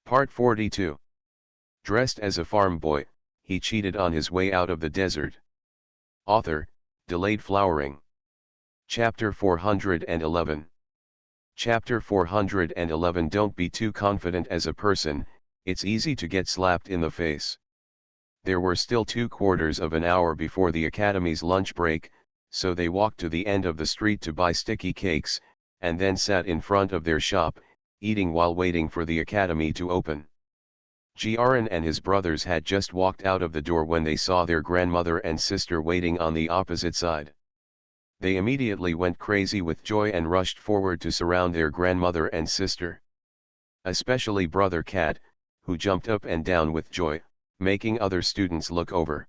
Part 42. Dressed as a farm boy, he cheated on his way out of the desert. Author, Delayed Flowering. Chapter 411. Chapter 411. Don't be too confident as a person, it's easy to get slapped in the face. There were still 2/4 of an hour before the academy's lunch break, so they walked to the end of the street to buy sticky cakes, and then sat in front of their shop, eating while waiting for the academy to open. Jiaran and his brothers had just walked out of the door when they saw their grandmother and sister waiting on the opposite side. They immediately went crazy with joy and rushed forward to surround their grandmother and sister. Especially Brother Cat, who jumped up and down with joy, making other students look over.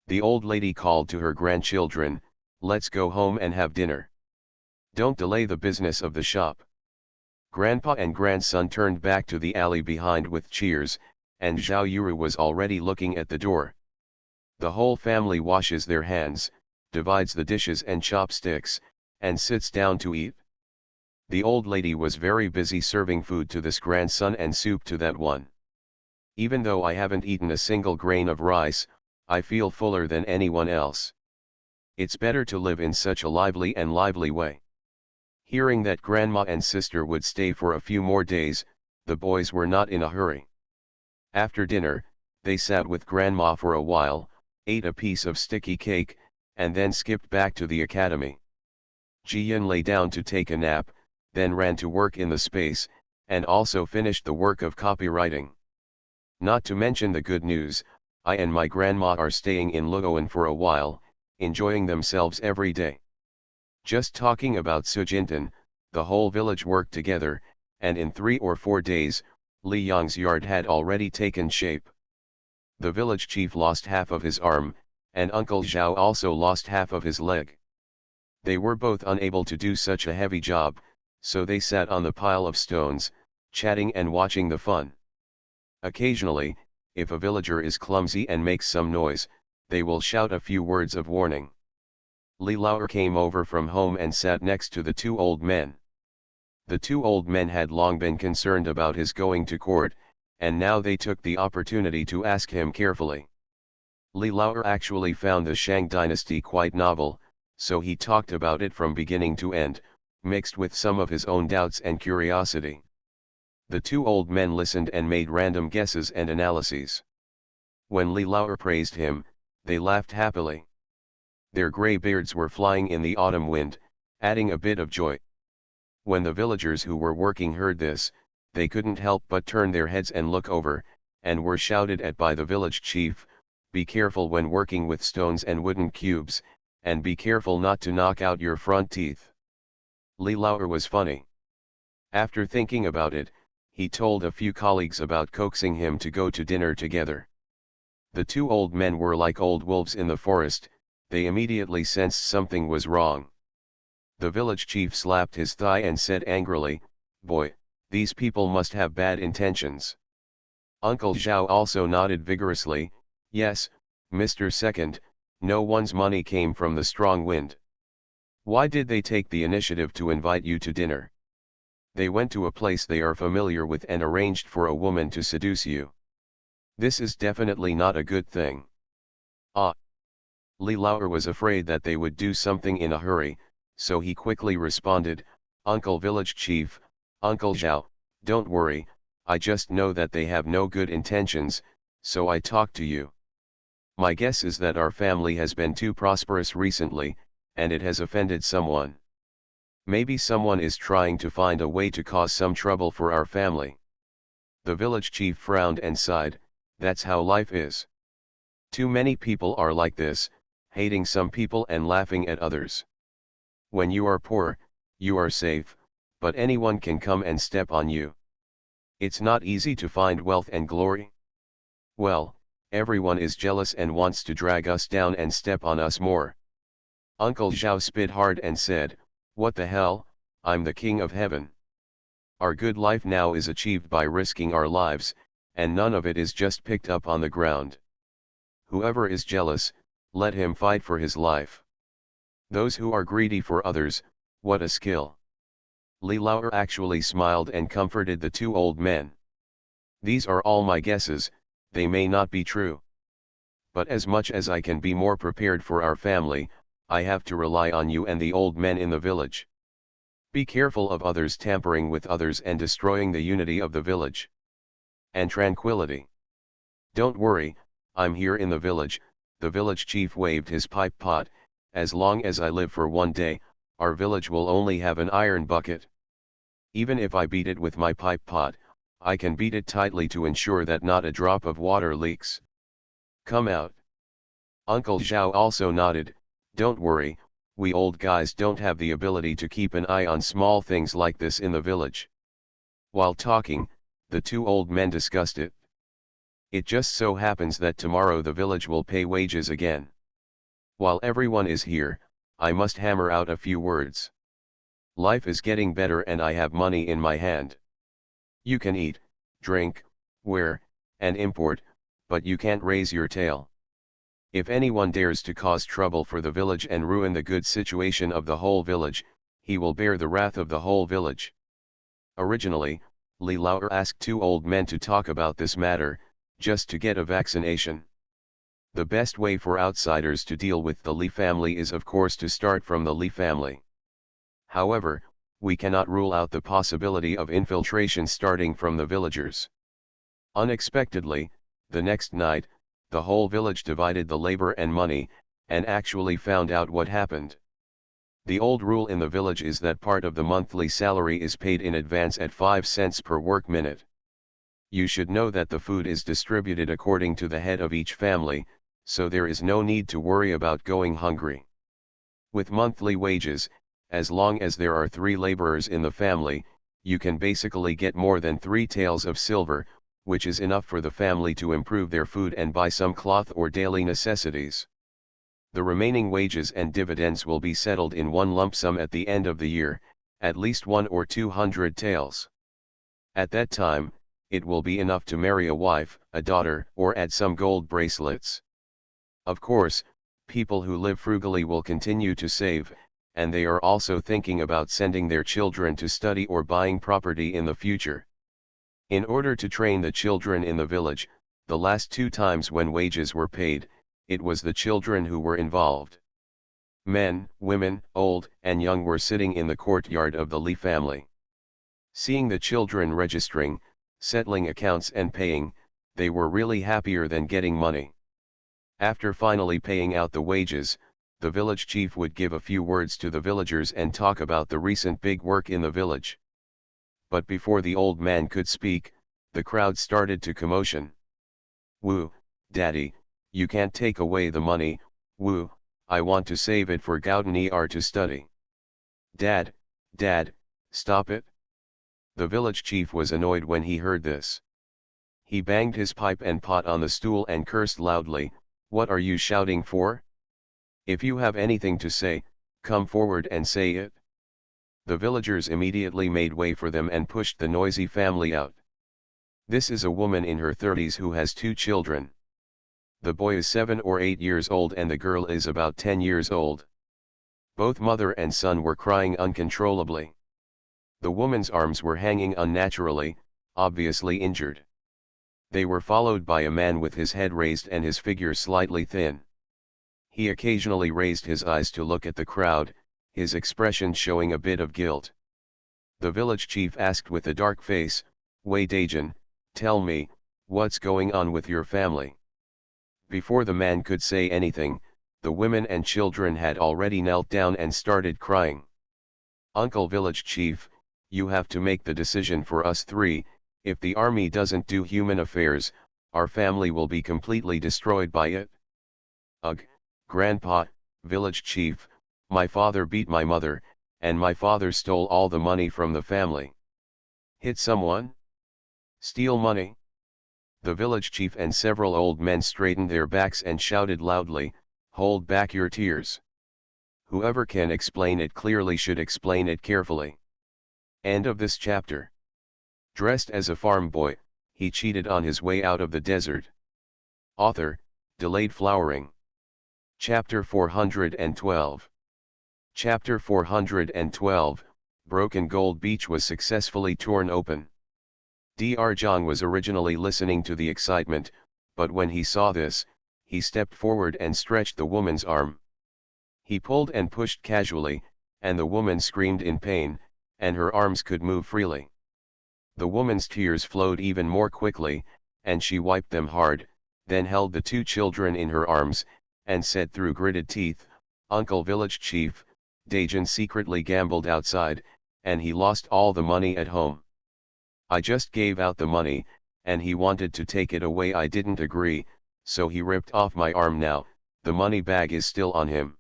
The old lady called to her grandchildren, "Let's go home and have dinner. Don't delay the business of the shop." Grandpa and grandson turned back to the alley behind with cheers, and Zhao Yuru was already looking at the door. The whole family washes their hands, divides the dishes and chopsticks, and sits down to eat. The old lady was very busy serving food to this grandson and soup to that one. "Even though I haven't eaten a single grain of rice, I feel fuller than anyone else. It's better to live in such a lively way." Hearing that grandma and sister would stay for a few more days, the boys were not in a hurry. After dinner, they sat with grandma for a while, ate a piece of sticky cake, and then skipped back to the academy. Jiyan lay down to take a nap, then ran to work in the space, and also finished the work of copywriting. Not to mention the good news, I and my grandma are staying in Luoan for a while, enjoying themselves every day. Just talking about Sujintan, the whole village worked together, and in 3 or 4 days, Li Yang's yard had already taken shape. The village chief lost half of his arm, and Uncle Zhao also lost half of his leg. They were both unable to do such a heavy job, so they sat on the pile of stones, chatting and watching the fun. Occasionally, if a villager is clumsy and makes some noise, they will shout a few words of warning. Li Laoer came over from home and sat next to the 2 old men. The 2 old men had long been concerned about his going to court, and now they took the opportunity to ask him carefully. Li Laoer actually found the Shang dynasty quite novel, so he talked about it from beginning to end, mixed with some of his own doubts and curiosity. The 2 old men listened and made random guesses and analyses. When Li Laoer praised him, they laughed happily. Their grey beards were flying in the autumn wind, adding a bit of joy. When the villagers who were working heard this, they couldn't help but turn their heads and look over, and were shouted at by the village chief, "Be careful when working with stones and wooden cubes, and be careful not to knock out your front teeth." Li Laoer was funny. After thinking about it, he told a few colleagues about coaxing him to go to dinner together. The 2 old men were like old wolves in the forest. They immediately sensed something was wrong. The village chief slapped his thigh and said angrily, "Boy, these people must have bad intentions." Uncle Zhao also nodded vigorously, "Yes, Mr. Second, no one's money came from the strong wind. Why did they take the initiative to invite you to dinner? They went to a place they are familiar with and arranged for a woman to seduce you. This is definitely not a good thing." Ah! Li Laoer was afraid that they would do something in a hurry, so he quickly responded, "Uncle Village Chief, Uncle Zhao, don't worry, I just know that they have no good intentions, so I talked to you. My guess is that our family has been too prosperous recently, and it has offended someone. Maybe someone is trying to find a way to cause some trouble for our family." The village chief frowned and sighed, "That's how life is. Too many people are like this, hating some people and laughing at others. When you are poor, you are safe, but anyone can come and step on you. It's not easy to find wealth and glory. Well, everyone is jealous and wants to drag us down and step on us more." Uncle Zhao spit hard and said, "What the hell, I'm the king of heaven. Our good life now is achieved by risking our lives, and none of it is just picked up on the ground. Whoever is jealous, let him fight for his life. Those who are greedy for others, what a skill." Li Laoer actually smiled and comforted the 2 old men. These are all my guesses, they may not be true. But as much as I can be more prepared for our family, I have to rely on you and the old men in the village. Be careful of others tampering with others and destroying the unity of the village. And tranquility. Don't worry, I'm here in the village. The village chief waved his pipe pot. As long as I live for one day, our village will only have an iron bucket. Even if I beat it with my pipe pot, I can beat it tightly to ensure that not a drop of water leaks. Come out. Uncle Zhao also nodded. Don't worry, we old guys don't have the ability to keep an eye on small things like this in the village. While talking, the two old men discussed it. It just so happens that tomorrow the village will pay wages again. While everyone is here, I must hammer out a few words. Life is getting better and I have money in my hand. You can eat, drink, wear, and import, but you can't raise your tail. If anyone dares to cause trouble for the village and ruin the good situation of the whole village, he will bear the wrath of the whole village. Originally, Li Laoer asked two old men to talk about this matter, just to get a vaccination. The best way for outsiders to deal with the Li family is of course to start from the Li family. However, we cannot rule out the possibility of infiltration starting from the villagers. Unexpectedly, the next night, the whole village divided the labor and money, and actually found out what happened. The old rule in the village is that part of the monthly salary is paid in advance at 5 cents per work minute. You should know that the food is distributed according to the head of each family, so there is no need to worry about going hungry. With monthly wages, as long as there are 3 laborers in the family, you can basically get more than 3 taels of silver, which is enough for the family to improve their food and buy some cloth or daily necessities. The remaining wages and dividends will be settled in one lump sum at the end of the year, at least 1 or 200 taels. At that time, it will be enough to marry a wife, a daughter, or add some gold bracelets. Of course, people who live frugally will continue to save, and they are also thinking about sending their children to study or buying property in the future. In order to train the children in the village, the last 2 times when wages were paid, it was the children who were involved. Men, women, old and young were sitting in the courtyard of the Li family. Seeing the children registering, settling accounts and paying, they were really happier than getting money. After finally paying out the wages, the village chief would give a few words to the villagers and talk about the recent big work in the village. But before the old man could speak, the crowd started to commotion. Woo, Daddy, you can't take away the money. Woo, I want to save it for Gautani are to study. Dad, stop it. The village chief was annoyed when he heard this. He banged his pipe and pot on the stool and cursed loudly. What are you shouting for? If you have anything to say, come forward and say it. The villagers immediately made way for them and pushed the noisy family out. This is a woman in her 30s who has 2 children. The boy is 7 or 8 years old and the girl is about 10 years old. Both mother and son were crying uncontrollably. The woman's arms were hanging unnaturally, obviously injured. They were followed by a man with his head raised and his figure slightly thin. He occasionally raised his eyes to look at the crowd, his expression showing a bit of guilt. The village chief asked with a dark face, Wei Dajan, tell me, what's going on with your family? Before the man could say anything, the women and children had already knelt down and started crying. Uncle village chief, you have to make the decision for us 3, if the army doesn't do human affairs, our family will be completely destroyed by it. Ugh, Grandpa, village chief, my father beat my mother, and my father stole all the money from the family. Hit someone? Steal money? The village chief and several old men straightened their backs and shouted loudly, hold back your tears. Whoever can explain it clearly should explain it carefully. End of this chapter. Dressed as a farm boy, he cheated on his way out of the desert. Author, Delayed Flowering. Chapter 412. Chapter 412, Broken Gold Beach was successfully torn open. Dr. Zhang was originally listening to the excitement, but when he saw this, he stepped forward and stretched the woman's arm. He pulled and pushed casually, and the woman screamed in pain, and her arms could move freely. The woman's tears flowed even more quickly, and she wiped them hard, then held the two children in her arms, and said through gritted teeth, "Uncle Village Chief, Dajan secretly gambled outside, and he lost all the money at home. I just gave out the money, and he wanted to take it away. I didn't agree, so he ripped off my arm. Now, the money bag is still on him."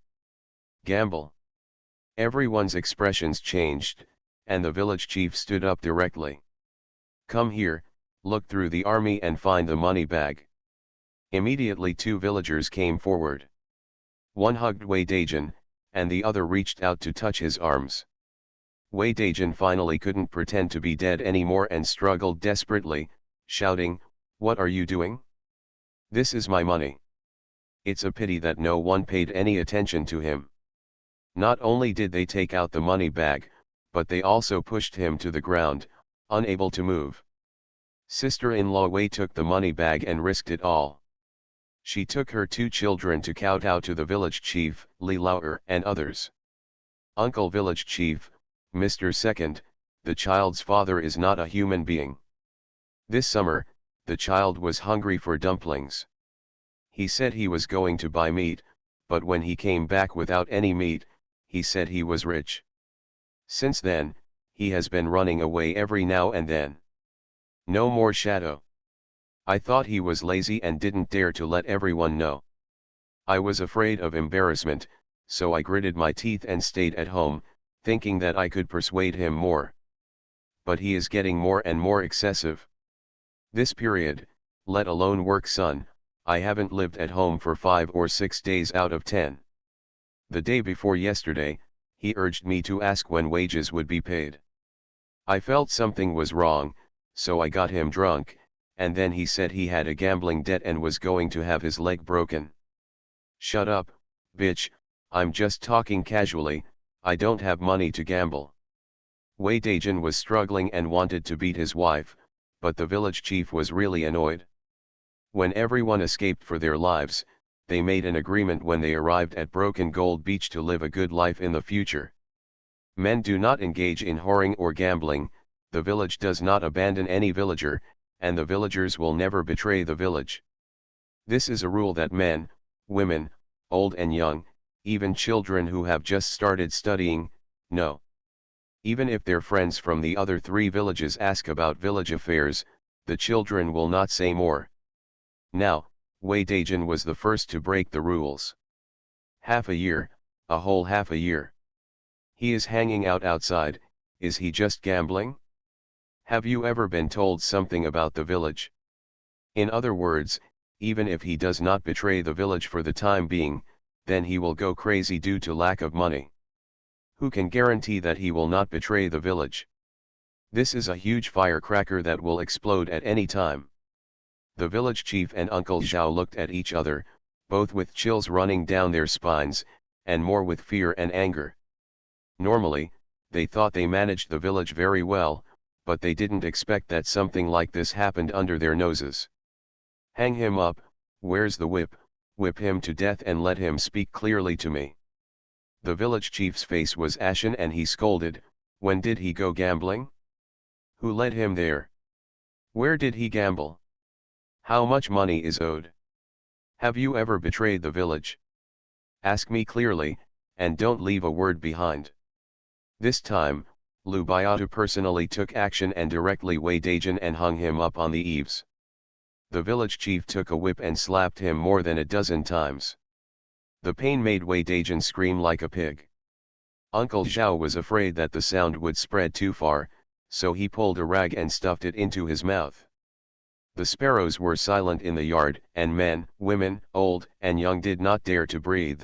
Gamble. Everyone's expressions changed, and the village chief stood up directly. "Come here, look through the army and find the money bag." Immediately two villagers came forward. One hugged Wei Dajan, and the other reached out to touch his arms. Wei Dajan finally couldn't pretend to be dead anymore and struggled desperately, shouting, "What are you doing? This is my money." It's a pity that no one paid any attention to him. Not only did they take out the money bag, but they also pushed him to the ground, unable to move. Sister-in-law Wei took the money bag and risked it all. She took her two children to kowtow to the village chief, Li Lauer, and others. "Uncle Village Chief, Mr. Second, the child's father is not a human being. This summer, the child was hungry for dumplings. He said he was going to buy meat, but when he came back without any meat, he said he was rich. Since then, he has been running away every now and then. No more shadow. I thought he was lazy and didn't dare to let everyone know. I was afraid of embarrassment, so I gritted my teeth and stayed at home, thinking that I could persuade him more. But he is getting more and more excessive. This period, let alone work, son, I haven't lived at home for 5 or 6 days out of 10. The day before yesterday, he urged me to ask when wages would be paid. I felt something was wrong, so I got him drunk, and then he said he had a gambling debt and was going to have his leg broken." "Shut up, bitch, I'm just talking casually, I don't have money to gamble." Wei Dajan was struggling and wanted to beat his wife, but the village chief was really annoyed. When everyone escaped for their lives, they made an agreement when they arrived at Broken Gold Beach to live a good life in the future. Men do not engage in whoring or gambling, the village does not abandon any villager, and the villagers will never betray the village. This is a rule that men, women, old and young, even children who have just started studying, know. Even if their friends from the other 3 villages ask about village affairs, the children will not say more. Now, Wei Dajan was the first to break the rules. Half a year, a whole half a year. He is hanging out outside. Is he just gambling? Have you ever been told something about the village? In other words, even if he does not betray the village for the time being, then he will go crazy due to lack of money. Who can guarantee that he will not betray the village? This is a huge firecracker that will explode at any time. The village chief and Uncle Zhao looked at each other, both with chills running down their spines, and more with fear and anger. Normally, they thought they managed the village very well, but they didn't expect that something like this happened under their noses. "Hang him up, where's the whip? Whip him to death and let him speak clearly to me." The village chief's face was ashen and he scolded, "When did he go gambling? Who led him there? Where did he gamble? How much money is owed? Have you ever betrayed the village? Ask me clearly, and don't leave a word behind." This time, Lu Biatu personally took action and directly Wei Dajan and hung him up on the eaves. The village chief took a whip and slapped him more than a dozen times. The pain made Wei Dajan scream like a pig. Uncle Zhao was afraid that the sound would spread too far, so he pulled a rag and stuffed it into his mouth. The sparrows were silent in the yard, and men, women, old and young did not dare to breathe.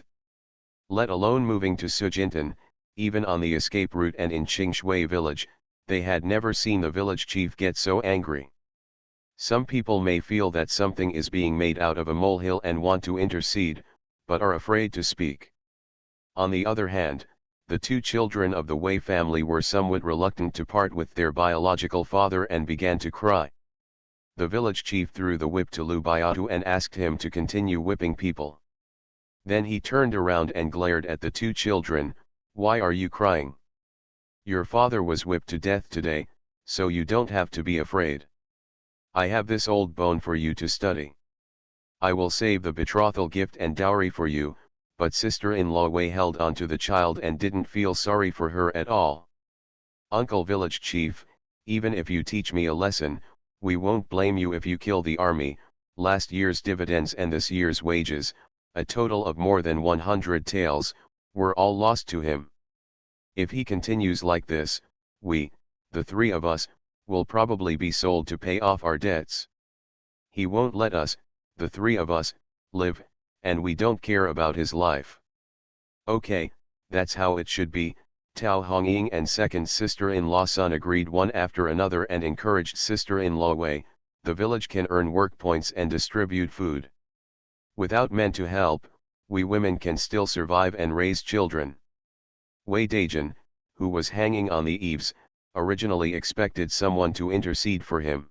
Let alone moving to Sujintan, even on the escape route and in Qingshui village, they had never seen the village chief get so angry. Some people may feel that something is being made out of a molehill and want to intercede, but are afraid to speak. On the other hand, The two children of the Wei family were somewhat reluctant to part with their biological father and began to cry. The village chief threw the whip to Lu Biatu and asked him to continue whipping people. Then he turned around and glared at the two children. "Why are you crying? Your father was whipped to death today, so you don't have to be afraid. I have this old bone for you to study. I will save the betrothal gift and dowry for you." But sister-in-law Wei held on to the child and didn't feel sorry for her at all. "Uncle village chief, even if you teach me a lesson, we won't blame you if you kill the army. Last year's dividends and this year's wages, a total of more than 100 taels, were all lost to him. If he continues like this, we, the three of us, will probably be sold to pay off our debts. He won't let us, the three of us, live, and we don't care about his life." "Okay, that's how it should be." Tao Hongying and second sister-in-law Sun agreed one after another and encouraged sister-in-law Wei. "The village can earn work points and distribute food. Without men to help, we women can still survive and raise children." Wei Daijin, who was hanging on the eaves, originally expected someone to intercede for him.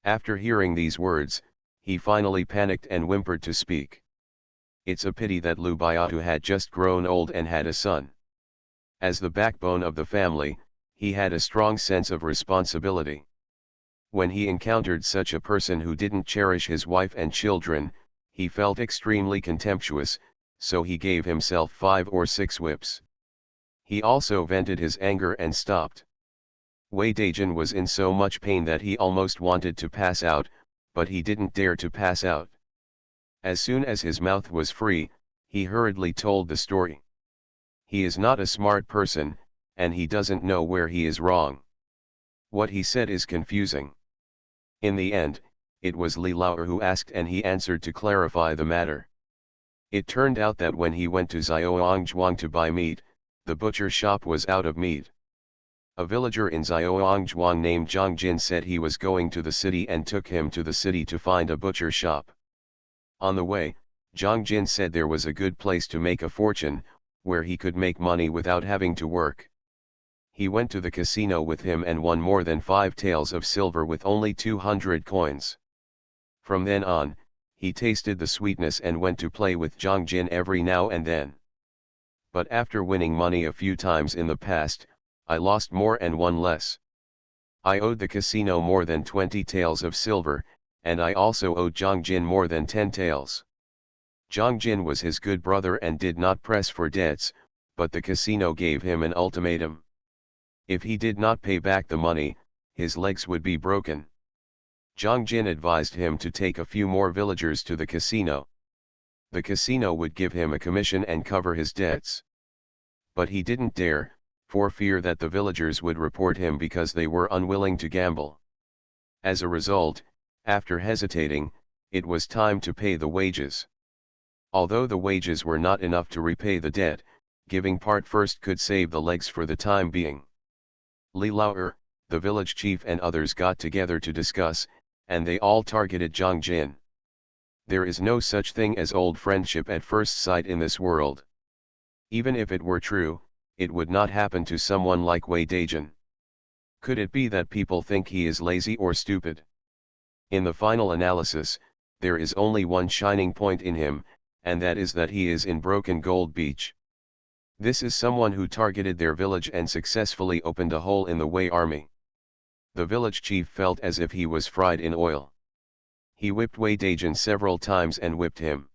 After hearing these words, he finally panicked and whimpered to speak. It's a pity that Lu Biatu had just grown old and had a son. As the backbone of the family, he had a strong sense of responsibility. When he encountered such a person who didn't cherish his wife and children, he felt extremely contemptuous, so he gave himself 5 or 6 whips. He also vented his anger and stopped. Wei Daijin was in so much pain that he almost wanted to pass out, but he didn't dare to pass out. As soon as his mouth was free, he hurriedly told the story. He is not a smart person, and he doesn't know where he is wrong. What he said is confusing. In the end, it was Li Laoer who asked and he answered to clarify the matter. It turned out that when he went to Xiaoangzhuang to buy meat, the butcher shop was out of meat. A villager in Xiaoangzhuang named Zhang Jin said he was going to the city and took him to the city to find a butcher shop. On the way, Zhang Jin said there was a good place to make a fortune, where he could make money without having to work. He went to the casino with him and won more than 5 taels of silver with only 200 coins. From then on, he tasted the sweetness and went to play with Zhang Jin every now and then. But after winning money a few times in the past, I lost more and won less. I owed the casino more than 20 taels of silver, and I also owed Zhang Jin more than 10 taels. Zhang Jin was his good brother and did not press for debts, but the casino gave him an ultimatum. If he did not pay back the money, his legs would be broken. Zhang Jin advised him to take a few more villagers to the casino. The casino would give him a commission and cover his debts. But he didn't dare, for fear that the villagers would report him because they were unwilling to gamble. As a result, after hesitating, it was time to pay the wages. Although the wages were not enough to repay the debt, giving part first could save the legs for the time being. Li Laoer, the village chief and others got together to discuss, and they all targeted Zhang Jin. There is no such thing as old friendship at first sight in this world. Even if it were true, it would not happen to someone like Wei Daijin. Could it be that people think he is lazy or stupid? In the final analysis, there is only one shining point in him, and that is that he is in Broken Gold Beach. This is someone who targeted their village and successfully opened a hole in the Wei army. The village chief felt as if he was fried in oil. He whipped Wei Daijin several times and whipped him.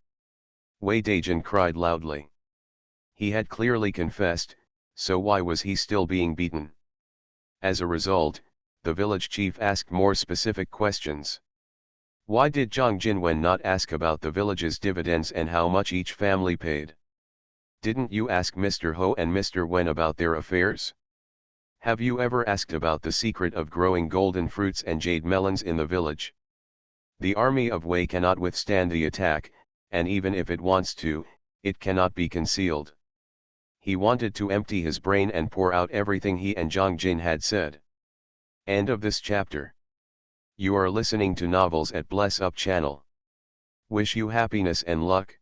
Wei Daijin cried loudly. He had clearly confessed, so why was he still being beaten? As a result, the village chief asked more specific questions. Why did Zhang Jinwen not ask about the village's dividends and how much each family paid? Didn't you ask Mr. Ho and Mr. Wen about their affairs? Have you ever asked about the secret of growing golden fruits and jade melons in the village? The army of Wei cannot withstand the attack, and even if it wants to, it cannot be concealed. He wanted to empty his brain and pour out everything he and Zhang Jin had said. End of this chapter. You are listening to Novels at Bless Up channel. Wish you happiness and luck.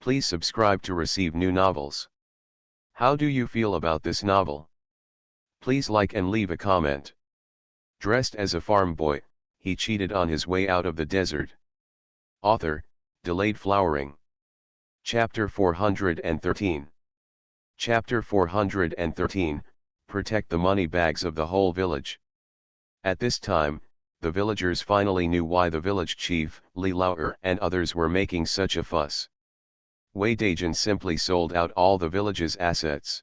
Please subscribe to receive new novels. How do you feel about this novel? Please like and leave a comment. Dressed as a farm boy, he cheated on his way out of the desert. Author, Delayed Flowering. Chapter 413. Chapter 413, Protect the money bags of the whole village. At this time, the villagers finally knew why the village chief, Li Lauer, and others were making such a fuss. Wei Daijin simply sold out all the village's assets.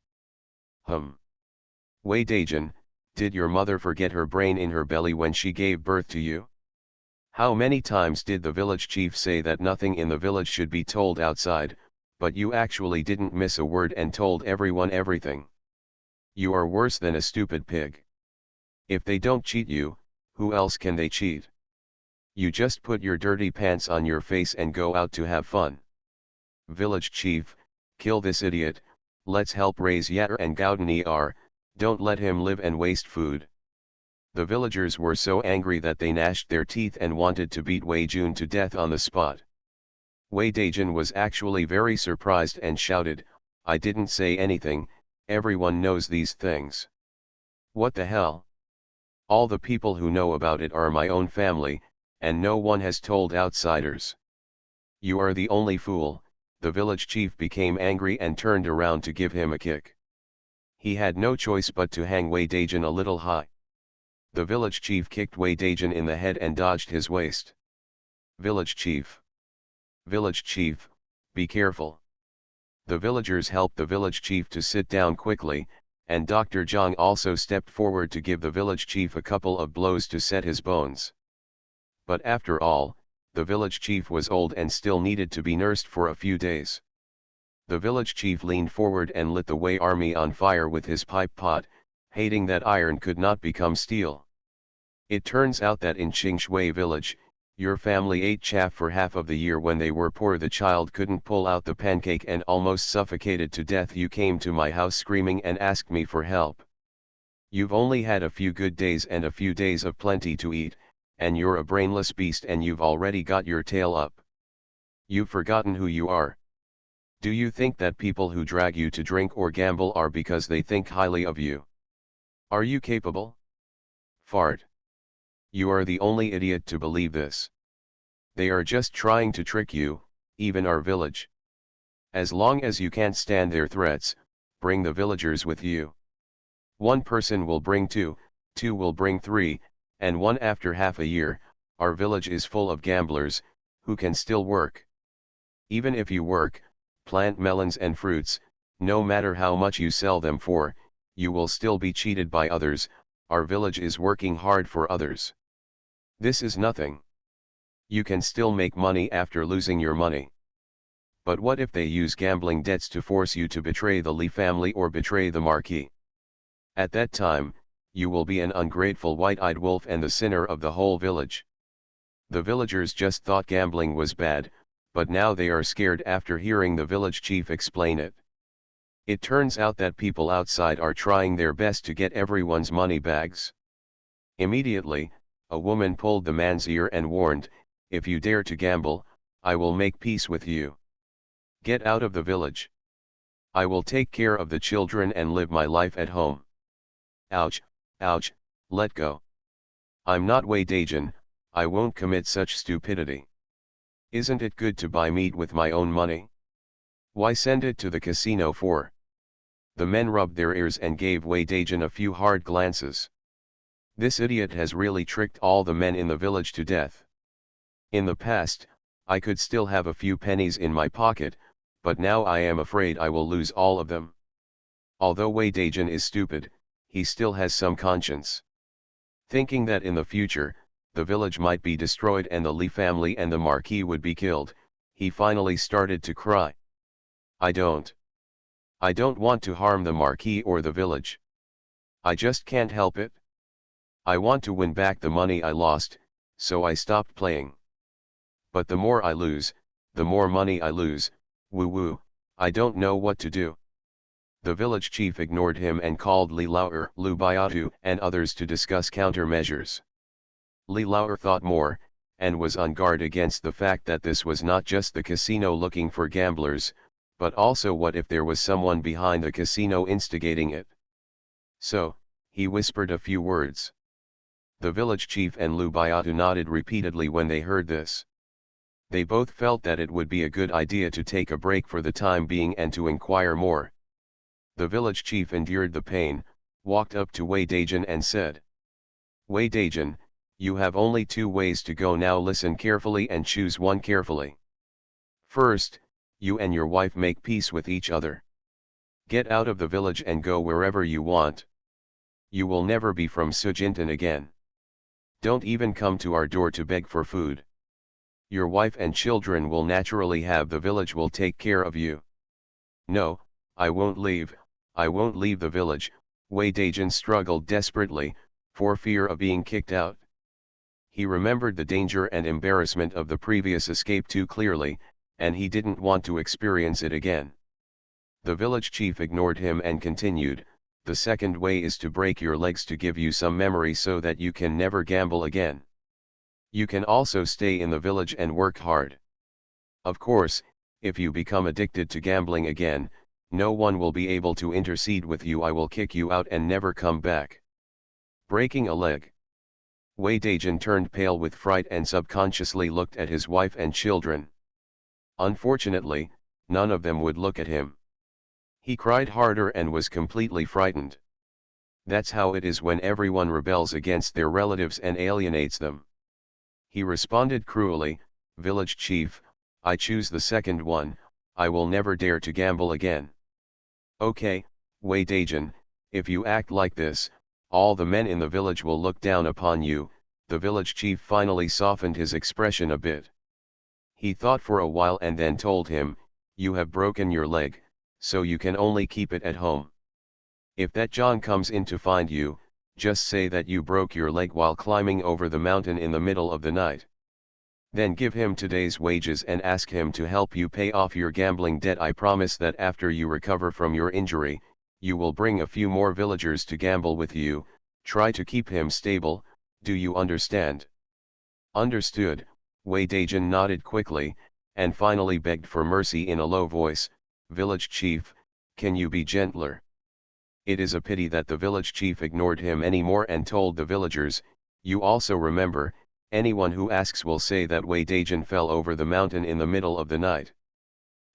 Wei Daijin, did your mother forget her brain in her belly when she gave birth to you? How many times did the village chief say that nothing in the village should be told outside, but you actually didn't miss a word and told everyone everything. You are worse than a stupid pig. If they don't cheat you, who else can they cheat? You just put your dirty pants on your face and go out to have fun. Village chief, kill this idiot, let's help raise Yatter and Gaudin don't let him live and waste food. The villagers were so angry that they gnashed their teeth and wanted to beat Wei Jun to death on the spot. Wei Daijin was actually very surprised and shouted, I didn't say anything, everyone knows these things. What the hell? All the people who know about it are my own family, and no one has told outsiders. You are the only fool. The village chief became angry and turned around to give him a kick. He had no choice but to hang Wei Daijin a little high. The village chief kicked Wei Daijin in the head and dodged his waist. Village chief. Village chief, be careful. The villagers helped the village chief to sit down quickly, and Dr. Zhang also stepped forward to give the village chief a couple of blows to set his bones. But after all, the village chief was old and still needed to be nursed for a few days. The village chief leaned forward and lit the Wei army on fire with his pipe pot, hating that iron could not become steel. It turns out that in Qingshui village, your family ate chaff for half of the year. When they were poor, the child couldn't pull out the pancake and almost suffocated to death. You came to my house screaming and asked me for help. You've only had a few good days and a few days of plenty to eat, and you're a brainless beast and you've already got your tail up. You've forgotten who you are. Do you think that people who drag you to drink or gamble are because they think highly of you? Are you capable? Fart. You are the only idiot to believe this. They are just trying to trick you, even our village. As long as you can't stand their threats, bring the villagers with you. One person will bring two will bring three, and one after half a year. Our village is full of gamblers, who can still work. Even if you work, plant melons and fruits, no matter how much you sell them for, you will still be cheated by others. Our village is working hard for others. This is nothing. You can still make money after losing your money. But what if they use gambling debts to force you to betray the Li family or betray the Marquis? At that time, you will be an ungrateful white-eyed wolf and the sinner of the whole village. The villagers just thought gambling was bad, but now they are scared after hearing the village chief explain it. It turns out that people outside are trying their best to get everyone's money bags. Immediately, a woman pulled the man's ear and warned, if you dare to gamble, I will make peace with you. Get out of the village. I will take care of the children and live my life at home. Ouch, ouch, let go. I'm not Wei Daijin, I won't commit such stupidity. Isn't it good to buy meat with my own money? Why send it to the casino for? The men rubbed their ears and gave Wei Daijin a few hard glances. This idiot has really tricked all the men in the village to death. In the past, I could still have a few pennies in my pocket, but now I am afraid I will lose all of them. Although Wei Daijin is stupid, he still has some conscience. Thinking that in the future, the village might be destroyed and the Li family and the Marquis would be killed, he finally started to cry. I don't want to harm the Marquis or the village. I just can't help it. I want to win back the money I lost, so I stopped playing. But the more I lose, the more money I lose. Woo, I don't know what to do. The village chief ignored him and called Li Lauer, Lu Biatu, and others to discuss countermeasures. Li Lauer thought more, and was on guard against the fact that this was not just the casino looking for gamblers, but also what if there was someone behind the casino instigating it? So, he whispered a few words. The village chief and Lubayatu nodded repeatedly when they heard this. They both felt that it would be a good idea to take a break for the time being and to inquire more. The village chief endured the pain, walked up to Wei Daijin and said, "Wei Daijin, you have only 2 ways to go now, listen carefully and choose one carefully. First, you and your wife make peace with each other. Get out of the village and go wherever you want. You will never be from Sujintan again. Don't even come to our door to beg for food. Your wife and children will naturally have, the village will take care of you." "No, I won't leave the village," Wei Daijin struggled desperately, for fear of being kicked out. He remembered the danger and embarrassment of the previous escape too clearly, and he didn't want to experience it again. The village chief ignored him and continued, "The second way is to break your legs to give you some memory so that you can never gamble again. You can also stay in the village and work hard. Of course, if you become addicted to gambling again, no one will be able to intercede with you. I will kick you out and never come back." Breaking a leg. Wei Daijin turned pale with fright and subconsciously looked at his wife and children. Unfortunately, none of them would look at him. He cried harder and was completely frightened. That's how it is when everyone rebels against their relatives and alienates them. He responded cruelly, "Village chief, I choose the second one. I will never dare to gamble again." "Okay, Wei Daijin, if you act like this, all the men in the village will look down upon you." The village chief finally softened his expression a bit. He thought for a while and then told him, "You have broken your leg, so you can only keep it at home. If that John comes in to find you, just say that you broke your leg while climbing over the mountain in the middle of the night. Then give him today's wages and ask him to help you pay off your gambling debt. I promise that after you recover from your injury, you will bring a few more villagers to gamble with you. Try to keep him stable, do you understand?" "Understood," Wei Daijin nodded quickly, and finally begged for mercy in a low voice, "Village chief, can you be gentler?" It is a pity that the village chief ignored him anymore and told the villagers, "You also remember, anyone who asks will say that Wei Daijin fell over the mountain in the middle of the night.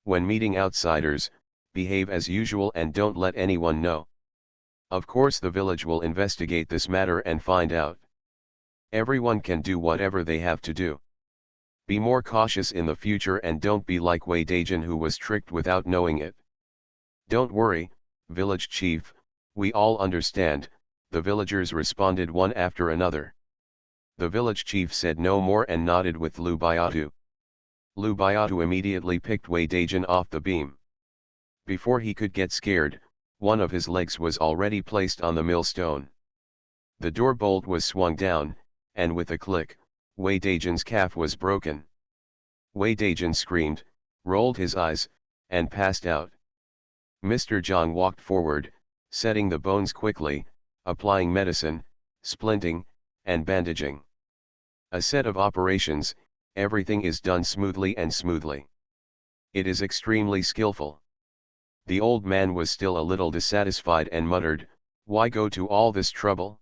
When meeting outsiders, behave as usual and don't let anyone know. Of course the village will investigate this matter and find out. Everyone can do whatever they have to do. Be more cautious in the future and don't be like Wei Daijin who was tricked without knowing it." "Don't worry, village chief, we all understand," the villagers responded one after another. The village chief said no more and nodded with Lubayatu. Lubayatu immediately picked Wei Daijin off the beam. Before he could get scared, one of his legs was already placed on the millstone. The door bolt was swung down, and with a click, Wei Daijin's calf was broken. Wei Daijin screamed, rolled his eyes, and passed out. Mr. Zhang walked forward, setting the bones quickly, applying medicine, splinting, and bandaging. A set of operations, everything is done smoothly. It is extremely skillful. The old man was still a little dissatisfied and muttered, "Why go to all this trouble?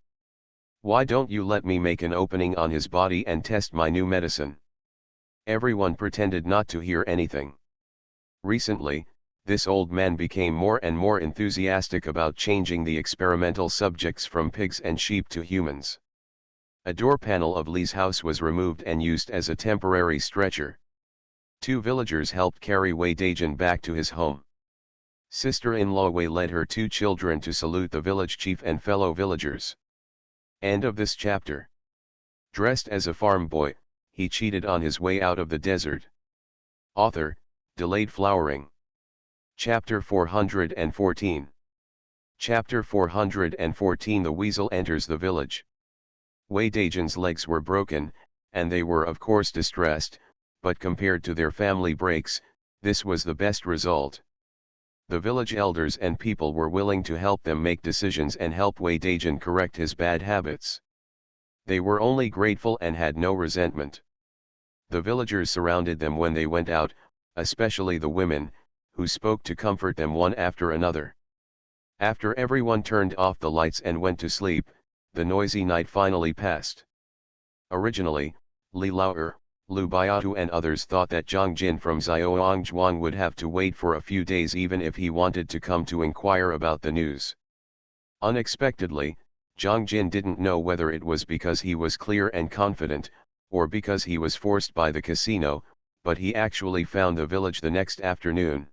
Why don't you let me make an opening on his body and test my new medicine?" Everyone pretended not to hear anything. Recently, this old man became more and more enthusiastic about changing the experimental subjects from pigs and sheep to humans. A door panel of Li's house was removed and used as a temporary stretcher. 2 villagers helped carry Wei Daijin back to his home. Sister-in-law Wei led her 2 children to salute the village chief and fellow villagers. End of this chapter. Dressed as a farm boy, he cheated on his way out of the desert. Author, Delayed Flowering. Chapter 414. Chapter 414. The weasel enters the village. Wei Daijin's legs were broken, and they were of course distressed, but compared to their family breaks, this was the best result. The village elders and people were willing to help them make decisions and help Wei Daijin correct his bad habits. They were only grateful and had no resentment. The villagers surrounded them when they went out, especially the women, who spoke to comfort them one after another. After everyone turned off the lights and went to sleep, the noisy night finally passed. Originally, Li Laoer, Lu Biatu and others thought that Zhang Jin from Xiaoyangzhuang would have to wait for a few days even if he wanted to come to inquire about the news. Unexpectedly, Zhang Jin didn't know whether it was because he was clear and confident, or because he was forced by the casino, but he actually found the village the next afternoon.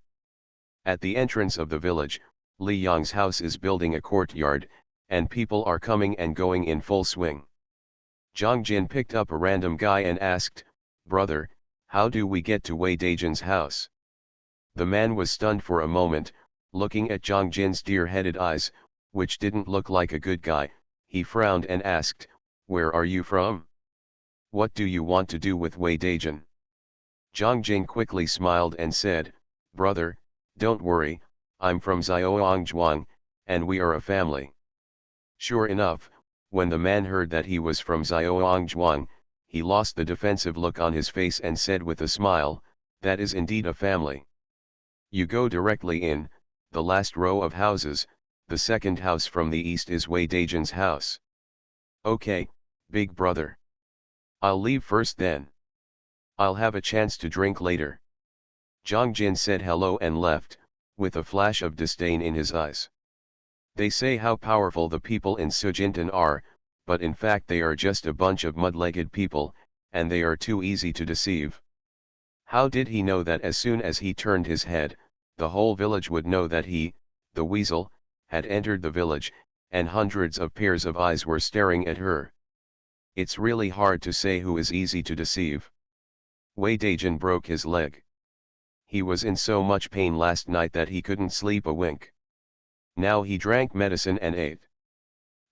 At the entrance of the village, Li Yang's house is building a courtyard, and people are coming and going in full swing. Zhang Jin picked up a random guy and asked, "Brother, how do we get to Wei Daijin's house?" The man was stunned for a moment, looking at Zhang Jin's deer-headed eyes, which didn't look like a good guy. He frowned and asked, "Where are you from? What do you want to do with Wei Daijin?" Zhang Jin quickly smiled and said, "Brother, don't worry, I'm from Xiaoyangzhuang, and we are a family." Sure enough, when the man heard that he was from Xiaoyangzhuang, he lost the defensive look on his face and said with a smile, "That is indeed a family. You go directly in, the last row of houses, the second house from the east is Wei Daijin's house." "Okay, big brother. I'll leave first then. I'll have a chance to drink later." Zhang Jin said hello and left, with a flash of disdain in his eyes. They say how powerful the people in Sujintan are, but in fact they are just a bunch of mud-legged people, and they are too easy to deceive. How did he know that as soon as he turned his head, the whole village would know that he, the weasel, had entered the village, and hundreds of pairs of eyes were staring at her? It's really hard to say who is easy to deceive. Wei Daijin broke his leg. He was in so much pain last night that he couldn't sleep a wink. Now he drank medicine and ate.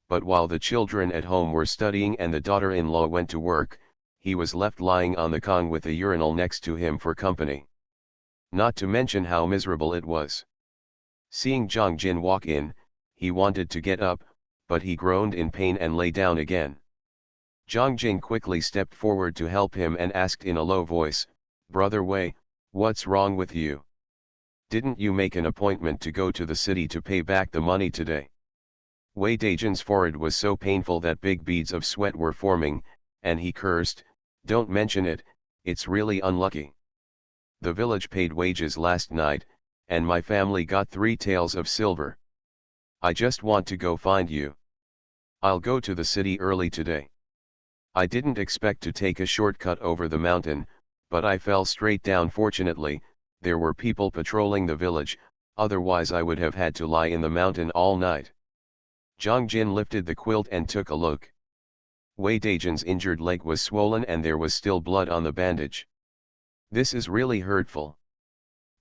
But while the children at home were studying and the daughter-in-law went to work, he was left lying on the kong with a urinal next to him for company. Not to mention how miserable it was. Seeing Zhang Jin walk in, he wanted to get up, but he groaned in pain and lay down again. Zhang Jin quickly stepped forward to help him and asked in a low voice, "Brother Wei, what's wrong with you? Didn't you make an appointment to go to the city to pay back the money today?" Wei Daijin's forehead was so painful that big beads of sweat were forming, and he cursed, "Don't mention it, it's really unlucky. The village paid wages last night, and my family got 3 taels of silver. I just want to go find you. I'll go to the city early today. I didn't expect to take a shortcut over the mountain, but I fell straight down. Fortunately, there were people patrolling the village, otherwise I would have had to lie in the mountain all night." Zhang Jin lifted the quilt and took a look. Wei Daijin's injured leg was swollen and there was still blood on the bandage. "This is really hurtful."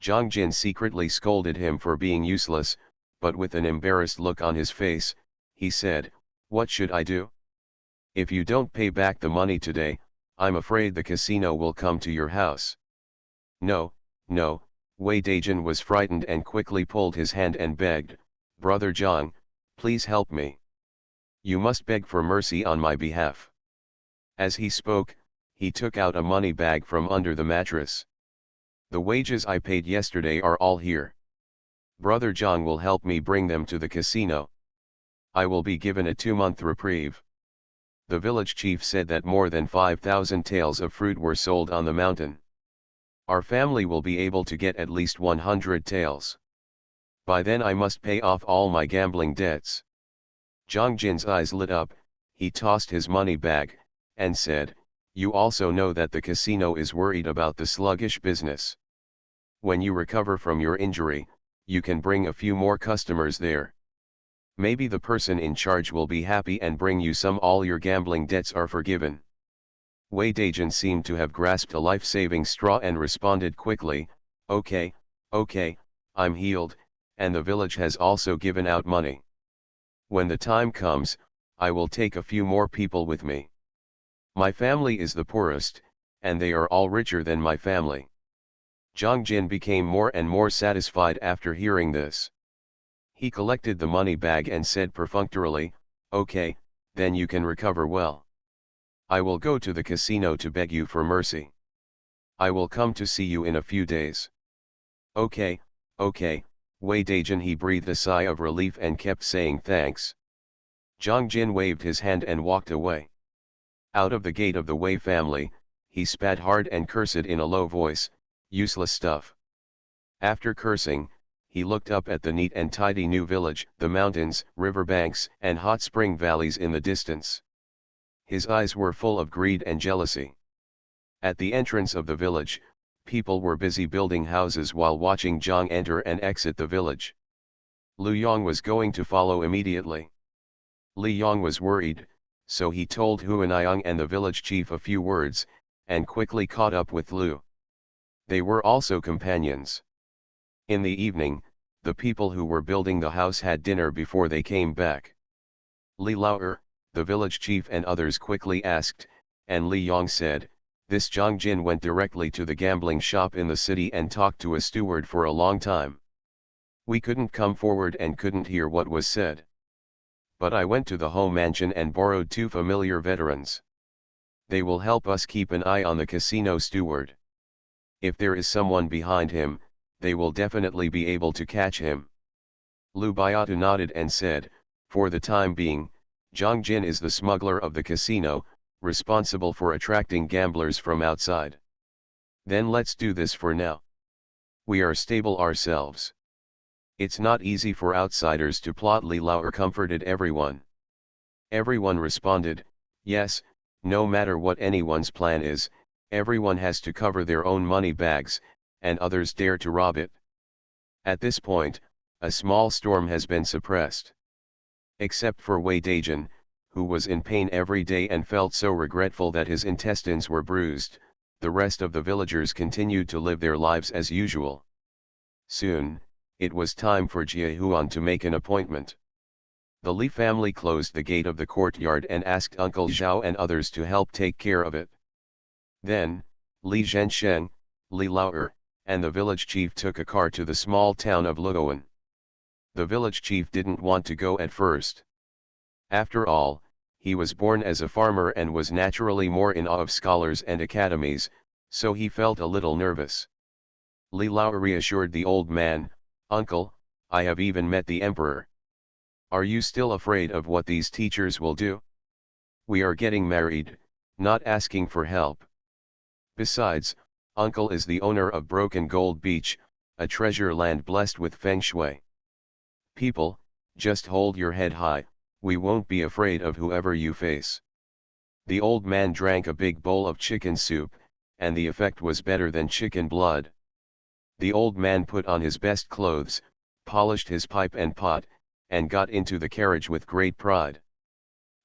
Zhang Jin secretly scolded him for being useless, but with an embarrassed look on his face, he said, "What should I do? If you don't pay back the money today, I'm afraid the casino will come to your house." "No, no," Wei Daijin was frightened and quickly pulled his hand and begged, "Brother Zhang, please help me. You must beg for mercy on my behalf." As he spoke, he took out a money bag from under the mattress. "The wages I paid yesterday are all here. Brother Zhang will help me bring them to the casino. I will be given a 2-month reprieve." The village chief said that more than 5,000 taels of fruit were sold on the mountain. "Our family will be able to get at least 100 taels. By then I must pay off all my gambling debts." Zhang Jin's eyes lit up, he tossed his money bag, and said, "You also know that the casino is worried about the sluggish business. When you recover from your injury, you can bring a few more customers there. Maybe the person in charge will be happy and bring you some. All your gambling debts are forgiven." Wei Daijin seemed to have grasped a life-saving straw and responded quickly, "Okay, okay, I'm healed, and the village has also given out money. When the time comes, I will take a few more people with me. My family is the poorest, and they are all richer than my family." Zhang Jin became more and more satisfied after hearing this. He collected the money bag and said perfunctorily, "Okay, then you can recover well. I will go to the casino to beg you for mercy. I will come to see you in a few days." "Okay, Okay, Wei Daijin. He breathed a sigh of relief and kept saying thanks. Zhang Jin waved his hand and walked away. Out of the gate of the Wei family, he spat hard and cursed in a low voice, useless stuff. After cursing, he looked up at the neat and tidy new village, the mountains, riverbanks, and hot spring valleys in the distance. His eyes were full of greed and jealousy. At the entrance of the village, people were busy building houses while watching Zhang enter and exit the village. Lu Yong was going to follow immediately. Li Yong was worried, so he told Huanyang and the village chief a few words, and quickly caught up with Lu. They were also companions. In the evening, the people who were building the house had dinner before they came back. Li Lao'er, the village chief and others quickly asked, and Li Yong said, "This Zhang Jin went directly to the gambling shop in the city and talked to a steward for a long time. We couldn't come forward and couldn't hear what was said. But I went to the home mansion and borrowed 2 familiar veterans. They will help us keep an eye on the casino steward. If there is someone behind him, they will definitely be able to catch him." Lu Biatu nodded and said, "For the time being, Zhang Jin is the smuggler of the casino, responsible for attracting gamblers from outside. Then let's do this for now. We are stable ourselves. It's not easy for outsiders to plot." Li Lao'er comforted everyone. Everyone responded, "Yes, no matter what anyone's plan is, everyone has to cover their own money bags, and others dare to rob it." At this point, a small storm has been suppressed. Except for Wei Daijin, who was in pain every day and felt so regretful that his intestines were bruised, the rest of the villagers continued to live their lives as usual. Soon, it was time for Jie Huan to make an appointment. The Li family closed the gate of the courtyard and asked Uncle Zhao and others to help take care of it. Then, Li Zhensheng, Li Lao'er, and the village chief took a car to the small town of Luowan. The village chief didn't want to go at first. After all, he was born as a farmer and was naturally more in awe of scholars and academies, so he felt a little nervous. Li Lao'er reassured the old man, "Uncle, I have even met the emperor. Are you still afraid of what these teachers will do? We are getting married, not asking for help. Besides, Uncle is the owner of Broken Gold Beach, a treasure land blessed with feng shui. People, just hold your head high, we won't be afraid of whoever you face." The old man drank a big bowl of chicken soup, and the effect was better than chicken blood. The old man put on his best clothes, polished his pipe and pot, and got into the carriage with great pride.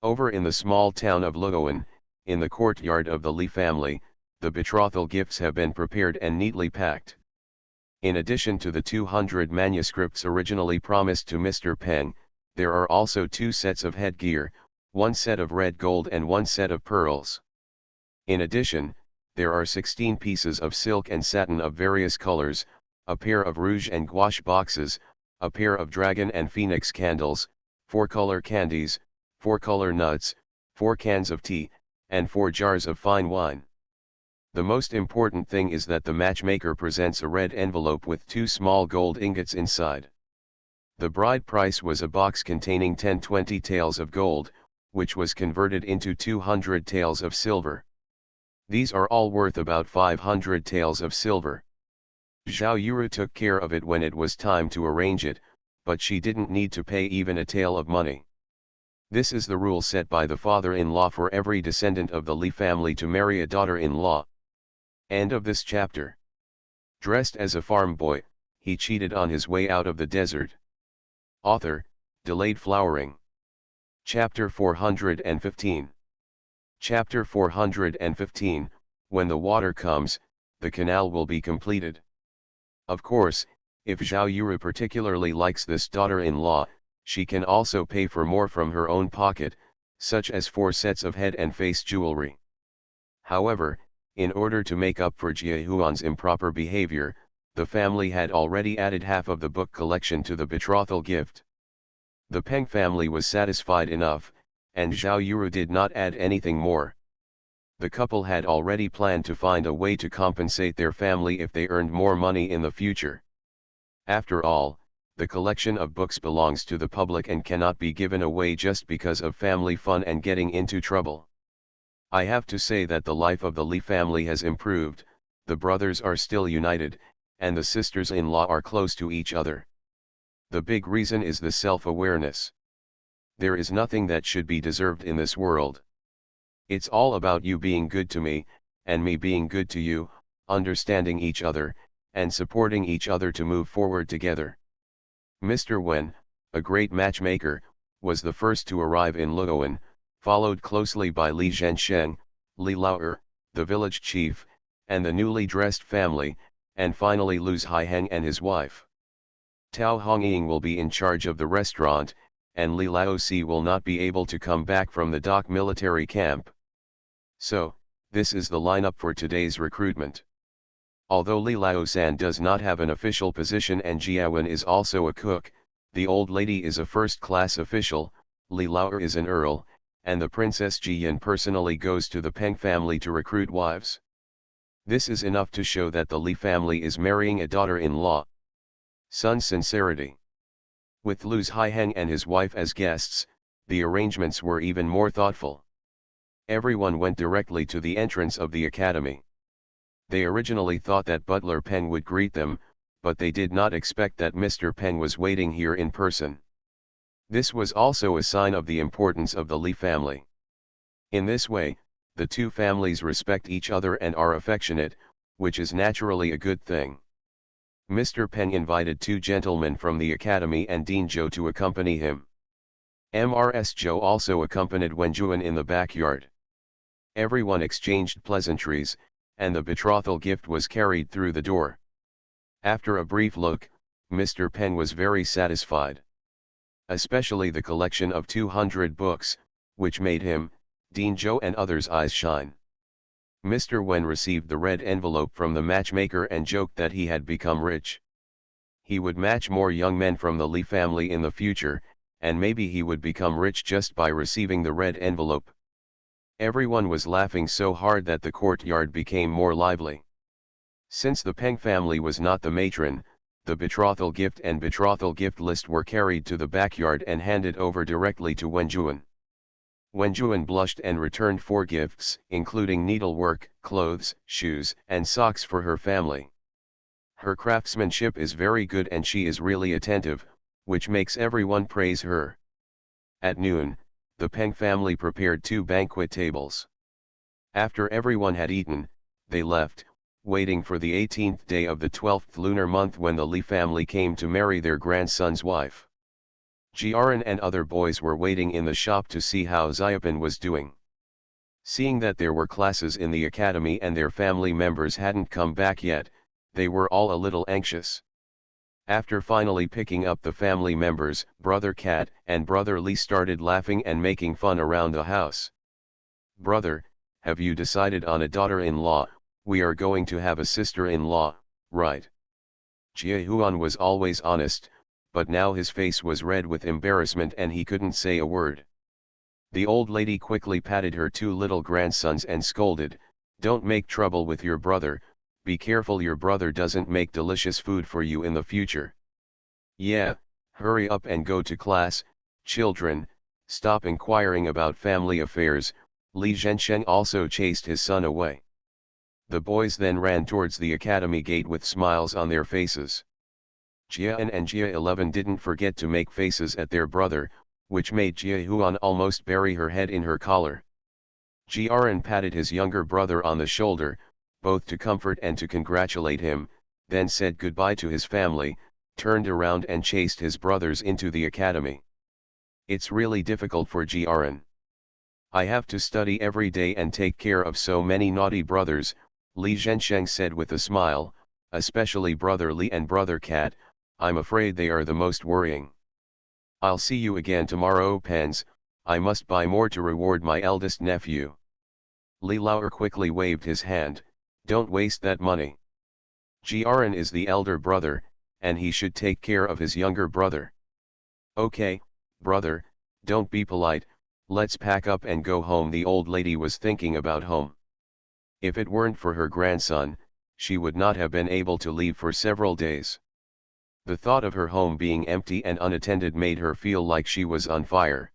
Over in the small town of Luowan, in the courtyard of the Li family, the betrothal gifts have been prepared and neatly packed. In addition to the 200 manuscripts originally promised to Mr. Peng, there are also 2 sets of headgear, 1 set of red gold and 1 set of pearls. In addition, there are 16 pieces of silk and satin of various colors, a pair of rouge and gouache boxes, a pair of dragon and phoenix candles, 4 color candies, 4 color nuts, 4 cans of tea, and 4 jars of fine wine. The most important thing is that the matchmaker presents a red envelope with 2 small gold ingots inside. The bride price was a box containing 10-20 taels of gold, which was converted into 200 taels of silver. These are all worth about 500 taels of silver. Zhao Yuru took care of it when it was time to arrange it, but she didn't need to pay even a tael of money. This is the rule set by the father-in-law for every descendant of the Li family to marry a daughter-in-law. End of this chapter. Dressed as a farm boy, he cheated on his way out of the desert. Author, Delayed Flowering. Chapter 415. Chapter 415, When the water comes, the canal will be completed. Of course, if Zhao Yuru particularly likes this daughter-in-law, she can also pay for more from her own pocket, such as 4 sets of head and face jewelry. However, in order to make up for Jie Huan's improper behavior, the family had already added half of the book collection to the betrothal gift. The Peng family was satisfied enough, and Zhao Yuru did not add anything more. The couple had already planned to find a way to compensate their family if they earned more money in the future. After all, the collection of books belongs to the public and cannot be given away just because of family fun and getting into trouble. I have to say that the life of the Lee family has improved, the brothers are still united, and the sisters-in-law are close to each other. The big reason is the self-awareness. There is nothing that should be deserved in this world. It's all about you being good to me, and me being good to you, understanding each other, and supporting each other to move forward together. Mr. Wen, a great matchmaker, was the first to arrive in Luoan, followed closely by Li Zhensheng, Li Laoer, the village chief, and the newly dressed family, and finally Lu Haiheng and his wife. Tao Hongying will be in charge of the restaurant, and Li Laosi will not be able to come back from the dock military camp. So, this is the lineup for today's recruitment. Although Li Laosan does not have an official position and Jiawen is also a cook, the old lady is a first-class official, Li Laoer is an earl, and the Princess Jiyan personally goes to the Peng family to recruit wives. This is enough to show that the Li family is marrying a daughter-in-law. Sun's sincerity. With Lu Haiheng and his wife as guests, the arrangements were even more thoughtful. Everyone went directly to the entrance of the academy. They originally thought that Butler Peng would greet them, but they did not expect that Mr. Peng was waiting here in person. This was also a sign of the importance of the Li family. In this way, the two families respect each other and are affectionate, which is naturally a good thing. Mr. Peng invited two gentlemen from the academy and Dean Zhou to accompany him. Mrs. Zhou also accompanied Wen Juan in the backyard. Everyone exchanged pleasantries, and the betrothal gift was carried through the door. After a brief look, Mr. Peng was very satisfied. Especially the collection of 200 books, which made him, Dean Zhou and others' eyes shine. Mr. Wen received the red envelope from the matchmaker and joked that he had become rich. He would match more young men from the Li family in the future, and maybe he would become rich just by receiving the red envelope. Everyone was laughing so hard that the courtyard became more lively. Since the Peng family was not the matron, the betrothal gift and betrothal gift list were carried to the backyard and handed over directly to Wen Juan. Wen Juan blushed and returned 4 gifts, including needlework, clothes, shoes, and socks for her family. Her craftsmanship is very good and she is really attentive, which makes everyone praise her. At noon, the Peng family prepared 2 banquet tables. After everyone had eaten, they left, waiting for the 18th day of the 12th lunar month when the Li family came to marry their grandson's wife. Jiaran and other boys were waiting in the shop to see how Xiaopin was doing. Seeing that there were classes in the academy and their family members hadn't come back yet, they were all a little anxious. After finally picking up the family members, Brother Cat and Brother Li started laughing and making fun around the house. "Brother, have you decided on a daughter-in-law? We are going to have a sister-in-law, right?" Jie Huan was always honest, but now his face was red with embarrassment and he couldn't say a word. The old lady quickly patted her 2 little grandsons and scolded, "Don't make trouble with your brother, be careful your brother doesn't make delicious food for you in the future. Yeah, hurry up and go to class, children, stop inquiring about family affairs." Li Zhensheng also chased his son away. The boys then ran towards the academy gate with smiles on their faces. Jian and Jia 11 didn't forget to make faces at their brother, which made Jia Huan almost bury her head in her collar. Jiaran patted his younger brother on the shoulder, both to comfort and to congratulate him, then said goodbye to his family, turned around and chased his brothers into the academy. "It's really difficult for Jiaran. I have to study every day and take care of so many naughty brothers," Li Zhensheng said with a smile, "especially Brother Li and Brother Cat. I'm afraid they are the most worrying. I'll see you again tomorrow, Pens. I must buy more to reward my eldest nephew." Li Laoer quickly waved his hand, "Don't waste that money. Jiaran is the elder brother, and he should take care of his younger brother." "Okay, brother, don't be polite, let's pack up and go home." The old lady was thinking about home. If it weren't for her grandson, she would not have been able to leave for several days. The thought of her home being empty and unattended made her feel like she was on fire.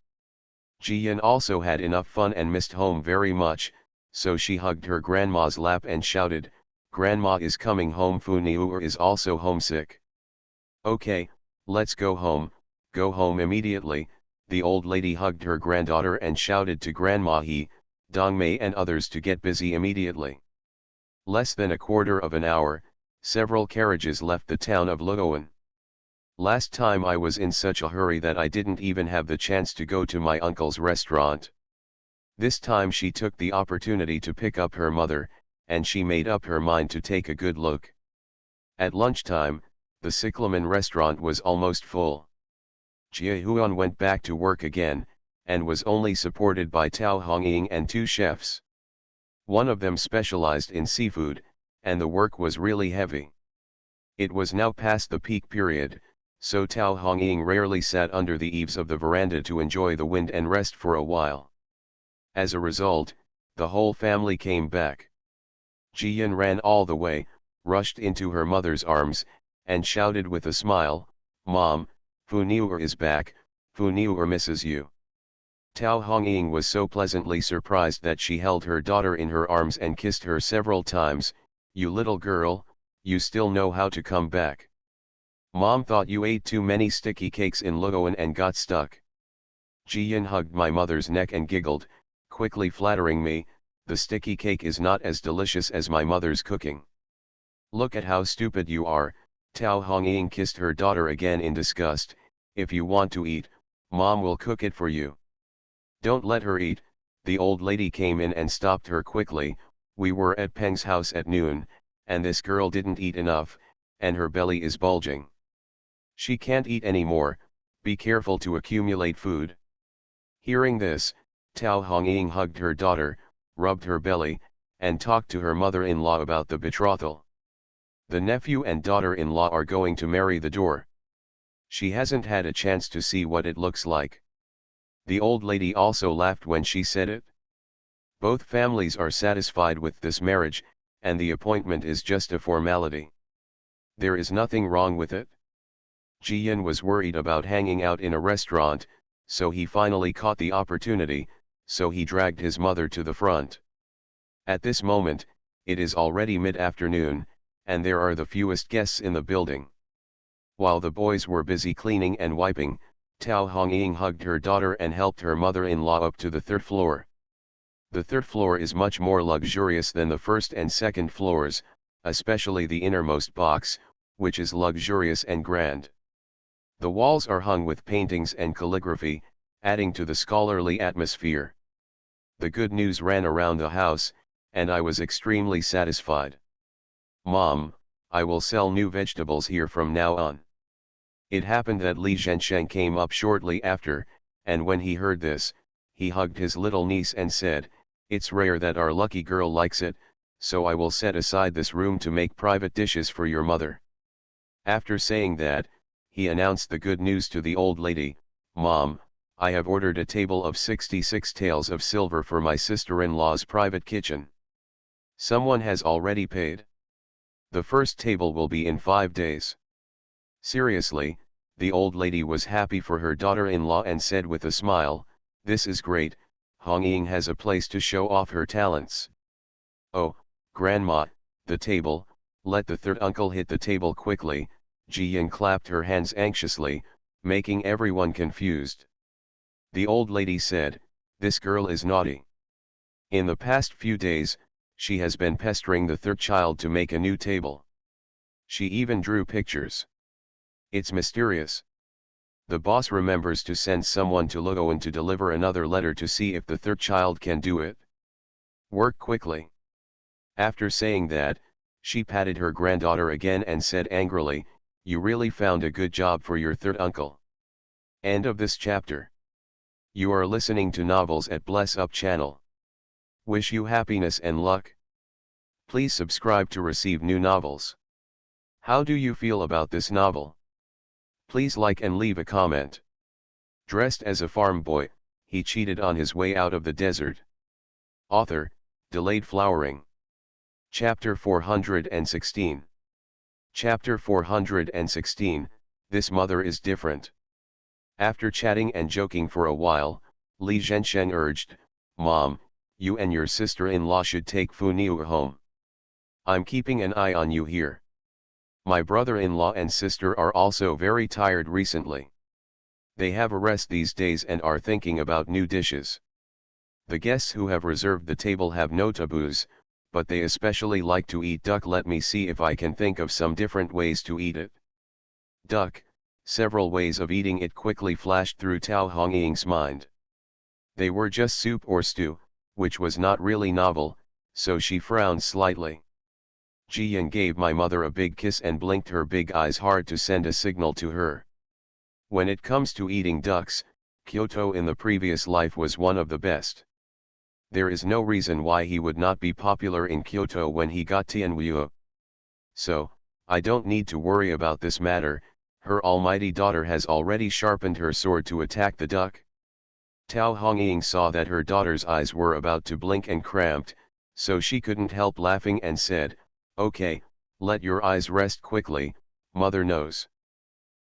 Ji-yeon also had enough fun and missed home very much, so she hugged her grandma's lap and shouted, "Grandma is coming home, Fu-neur is also homesick." "Okay, let's go home immediately." The old lady hugged her granddaughter and shouted to Grandma Hee, Dongmei and others to get busy immediately. Less than a quarter of an hour, several carriages left the town of Luoan. "Last time I was in such a hurry that I didn't even have the chance to go to my uncle's restaurant." This time she took the opportunity to pick up her mother, and she made up her mind to take a good look. At lunchtime, the cyclamen restaurant was almost full. Jia Huan went back to work again, and was only supported by Tao Hongying and two chefs. One of them specialized in seafood, and the work was really heavy. It was now past the peak period, so Tao Hongying rarely sat under the eaves of the veranda to enjoy the wind and rest for a while. As a result, the whole family came back. Ji-yeon ran all the way, rushed into her mother's arms, and shouted with a smile, "Mom, Fu-neur is back, Fu-neur misses you." Tao Hongying was so pleasantly surprised that she held her daughter in her arms and kissed her several times. "You little girl, you still know how to come back. Mom thought you ate too many sticky cakes in Luoan and got stuck." Ji-yeon hugged my mother's neck and giggled, quickly flattering me, "The sticky cake is not as delicious as my mother's cooking." "Look at how stupid you are." Tao Hongying kissed her daughter again in disgust. "If you want to eat, Mom will cook it for you." "Don't let her eat." The old lady came in and stopped her quickly. "We were at Peng's house at noon, and this girl didn't eat enough, and her belly is bulging. She can't eat anymore. Be careful to accumulate food." Hearing this, Tao Hongying hugged her daughter, rubbed her belly, and talked to her mother-in-law about the betrothal. The nephew and daughter-in-law are going to marry the door. She hasn't had a chance to see what it looks like. The old lady also laughed when she said it. Both families are satisfied with this marriage, and the appointment is just a formality. There is nothing wrong with it. Ji-yeon was worried about hanging out in a restaurant, so he finally caught the opportunity, so he dragged his mother to the front. At this moment, it is already mid-afternoon, and there are the fewest guests in the building. While the boys were busy cleaning and wiping, Tao Hongying hugged her daughter and helped her mother-in-law up to the third floor. The third floor is much more luxurious than the first and second floors, especially the innermost box, which is luxurious and grand. The walls are hung with paintings and calligraphy, adding to the scholarly atmosphere. The good news ran around the house, and I was extremely satisfied. "Mom, I will sell new vegetables here from now on." It happened that Li Zhensheng came up shortly after, and when he heard this, he hugged his little niece and said, "It's rare that our lucky girl likes it, so I will set aside this room to make private dishes for your mother." After saying that, he announced the good news to the old lady, "Mom, I have ordered a table of 66 taels of silver for my sister-in-law's private kitchen. Someone has already paid. The first table will be in 5 days." Seriously, the old lady was happy for her daughter-in-law and said with a smile, "This is great, Hongying has a place to show off her talents." "Oh, Grandma, the table, let the third uncle hit the table quickly." Ji-yeon clapped her hands anxiously, making everyone confused. The old lady said, "This girl is naughty. In the past few days, she has been pestering the third child to make a new table. She even drew pictures. It's mysterious. The boss remembers to send someone to Luoan to deliver another letter to see if the third child can do it. Work quickly." After saying that, she patted her granddaughter again and said angrily, "You really found a good job for your third uncle." End of this chapter. You are listening to Novels at Bless Up channel. Wish you happiness and luck. Please subscribe to receive new novels. How do you feel about this novel? Please like and leave a comment. Dressed as a farm boy, he cheated on his way out of the desert. Author, Delayed Flowering. Chapter 416. Chapter 416, This mother is different. After chatting and joking for a while, Li Zhensheng urged, Mom, you and your sister-in-law should take Fu Niu home. I'm keeping an eye on you here. My brother-in-law and sister are also very tired recently. They have a rest these days and are thinking about new dishes. The guests who have reserved the table have no taboos, but they especially like to eat duck. Let me see if I can think of some different ways to eat it. Duck, several ways of eating it quickly flashed through Tao Hongying's mind. They were just soup or stew, which was not really novel, so she frowned slightly. Jiyan gave my mother a big kiss and blinked her big eyes hard to send a signal to her. When it comes to eating ducks, Kyoto in the previous life was one of the best. There is no reason why he would not be popular in Kyoto when he got Tianwu. So, I don't need to worry about this matter. Her almighty daughter has already sharpened her sword to attack the duck. Tao Hongying saw that her daughter's eyes were about to blink and cramped, so she couldn't help laughing and said, Okay, let your eyes rest quickly, mother knows.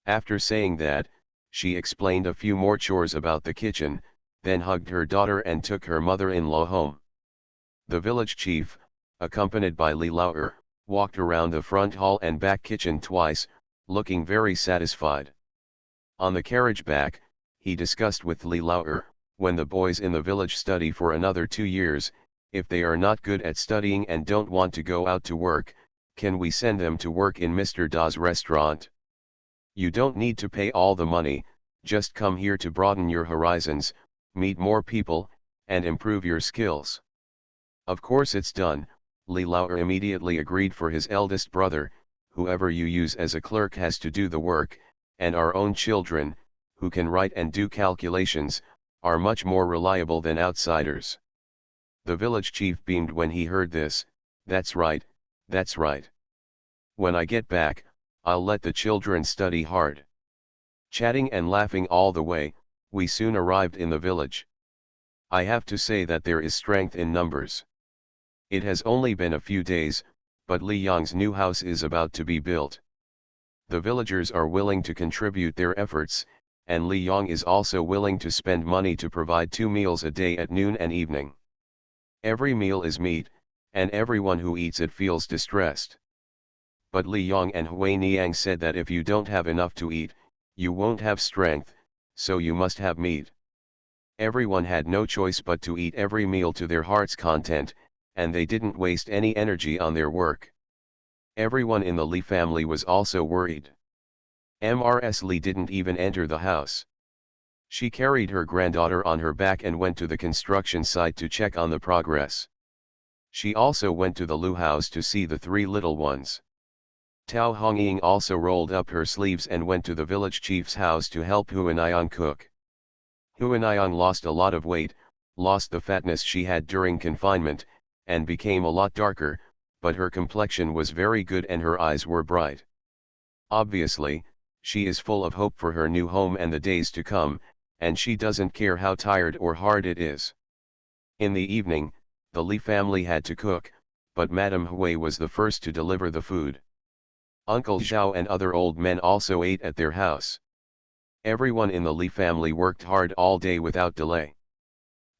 After saying that, she explained a few more chores about the kitchen, then hugged her daughter and took her mother-in-law home. The village chief, accompanied by Li Laoer, walked around the front hall and back kitchen twice, looking very satisfied. On the carriage back, he discussed with Li Laoer, when the boys in the village study for another 2 years, if they are not good at studying and don't want to go out to work, can we send them to work in Mr. Da's restaurant? You don't need to pay all the money, just come here to broaden your horizons, meet more people, and improve your skills. Of course it's done, Li Laoer immediately agreed. For his eldest brother, whoever you use as a clerk has to do the work, and our own children, who can write and do calculations, are much more reliable than outsiders. The village chief beamed when he heard this. That's right, that's right. When I get back, I'll let the children study hard. Chatting and laughing all the way, we soon arrived in the village. I have to say that there is strength in numbers. It has only been a few days, but Li Yang's new house is about to be built. The villagers are willing to contribute their efforts, and Li Yang is also willing to spend money to provide 2 meals a day at noon and evening. Every meal is meat, and everyone who eats it feels distressed. But Li Yang and Hui Niang said that if you don't have enough to eat, you won't have strength, so you must have meat. Everyone had no choice but to eat every meal to their heart's content, and they didn't waste any energy on their work. Everyone in the Li family was also worried. Mrs. Li didn't even enter the house. She carried her granddaughter on her back and went to the construction site to check on the progress. She also went to the Lu house to see the 3 little ones. Tao Hongying also rolled up her sleeves and went to the village chief's house to help Huanayang cook. Huanayang lost a lot of weight, lost the fatness she had during confinement, and became a lot darker, but her complexion was very good and her eyes were bright. Obviously, she is full of hope for her new home and the days to come, and she doesn't care how tired or hard it is. In the evening, the Li family had to cook, but Madame Hui was the first to deliver the food. Uncle Zhao and other old men also ate at their house. Everyone in the Li family worked hard all day without delay.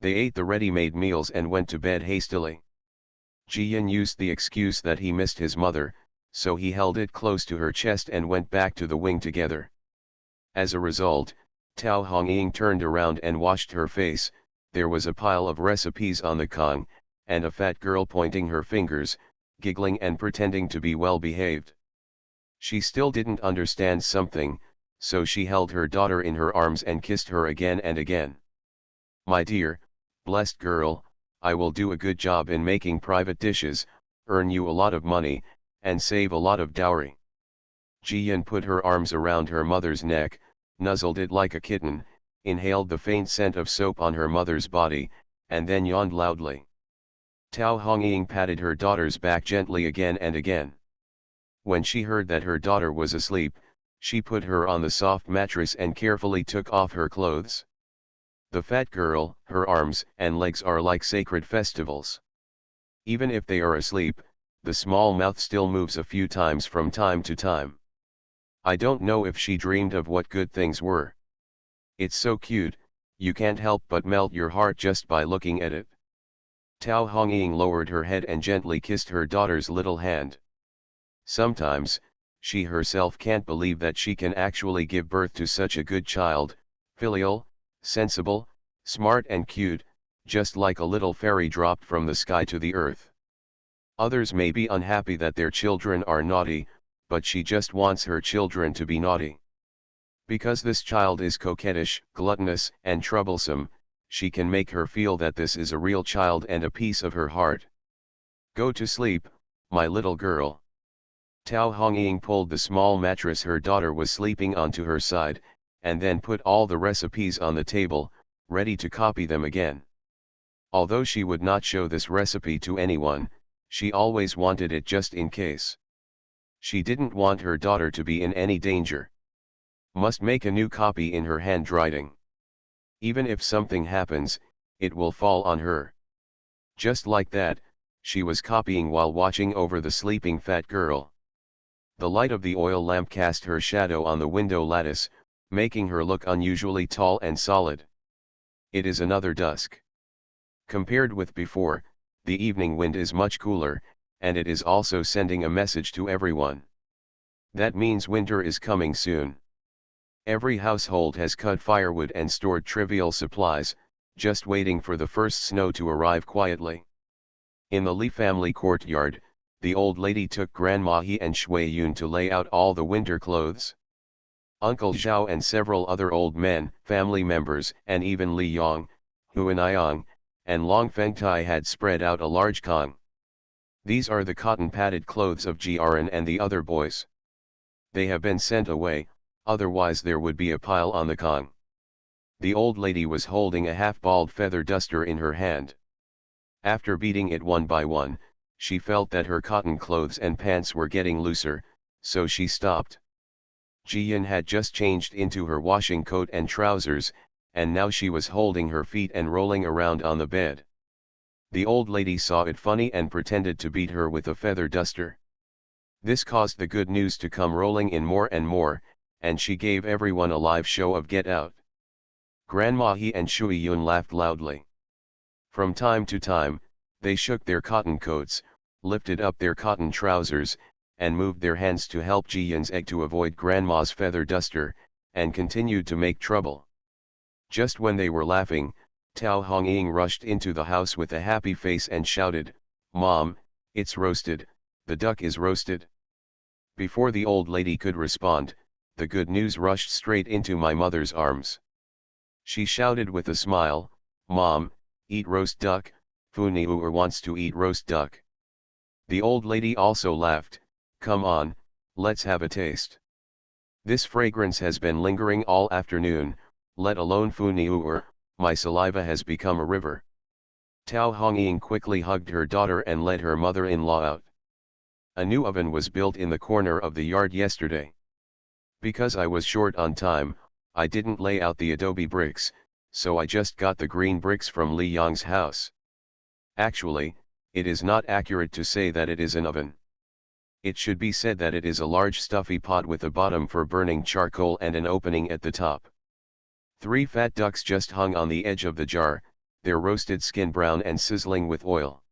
They ate the ready-made meals and went to bed hastily. Jiyan used the excuse that he missed his mother, so he held it close to her chest and went back to the wing together. As a result, Tao Hongying turned around and washed her face. There was a pile of recipes on the kong, and a fat girl pointing her fingers, giggling and pretending to be well behaved. She still didn't understand something, so she held her daughter in her arms and kissed her again and again. My dear, blessed girl, I will do a good job in making private dishes, earn you a lot of money, and save a lot of dowry. Jiyan put her arms around her mother's neck, nuzzled it like a kitten, inhaled the faint scent of soap on her mother's body, and then yawned loudly. Tao Hongying patted her daughter's back gently again and again. When she heard that her daughter was asleep, she put her on the soft mattress and carefully took off her clothes. The fat girl, her arms and legs are like sacred festivals. Even if they are asleep, the small mouth still moves a few times from time to time. I don't know if she dreamed of what good things were. It's so cute, you can't help but melt your heart just by looking at it. Tao Hongying lowered her head and gently kissed her daughter's little hand. Sometimes, she herself can't believe that she can actually give birth to such a good child, filial, sensible, smart and cute, just like a little fairy dropped from the sky to the earth. Others may be unhappy that their children are naughty, but she just wants her children to be naughty. Because this child is coquettish, gluttonous, and troublesome, she can make her feel that this is a real child and a piece of her heart. Go to sleep, my little girl. Tao Hongying pulled the small mattress her daughter was sleeping onto her side, and then put all the recipes on the table, ready to copy them again. Although she would not show this recipe to anyone, she always wanted it just in case. She didn't want her daughter to be in any danger. Must make a new copy in her handwriting. Even if something happens, it will fall on her. Just like that, she was copying while watching over the sleeping fat girl. The light of the oil lamp cast her shadow on the window lattice, making her look unusually tall and solid. It is another dusk. Compared with before, the evening wind is much cooler, and it is also sending a message to everyone. That means winter is coming soon. Every household has cut firewood and stored trivial supplies, just waiting for the first snow to arrive quietly. In the Li family courtyard, the old lady took Grandma He and Shui Yun to lay out all the winter clothes. Uncle Zhao and several other old men, family members, and even Li Yong, Huan Yang, and Long Fengtai had spread out a large kong. These are the cotton-padded clothes of Jiaran and the other boys. They have been sent away, otherwise there would be a pile on the kong. The old lady was holding a half-balled feather duster in her hand. After beating it one by one, she felt that her cotton clothes and pants were getting looser, so she stopped. Jiyan had just changed into her washing coat and trousers, and now she was holding her feet and rolling around on the bed. The old lady saw it funny and pretended to beat her with a feather duster. This caused the good news to come rolling in more and more, and she gave everyone a live show of Get Out. Grandma He and Shui Yun laughed loudly. From time to time, they shook their cotton coats, lifted up their cotton trousers, and moved their hands to help Jiyan's egg to avoid Grandma's feather duster, and continued to make trouble. Just when they were laughing, Tao Hongying rushed into the house with a happy face and shouted, "Mom, it's roasted, the duck is roasted." Before the old lady could respond, the good news rushed straight into my mother's arms. She shouted with a smile, "Mom, eat roast duck, Fu Niuer wants to eat roast duck." The old lady also laughed, "Come on, let's have a taste. This fragrance has been lingering all afternoon, let alone Fu Niuer, my saliva has become a river." Tao Hongying quickly hugged her daughter and led her mother-in-law out. A new oven was built in the corner of the yard yesterday. Because I was short on time, I didn't lay out the adobe bricks, so I just got the green bricks from Li Yang's house. Actually, it is not accurate to say that it is an oven. It should be said that it is a large stuffy pot with a bottom for burning charcoal and an opening at the top. 3 fat ducks just hung on the edge of the jar, their roasted skin brown and sizzling with oil.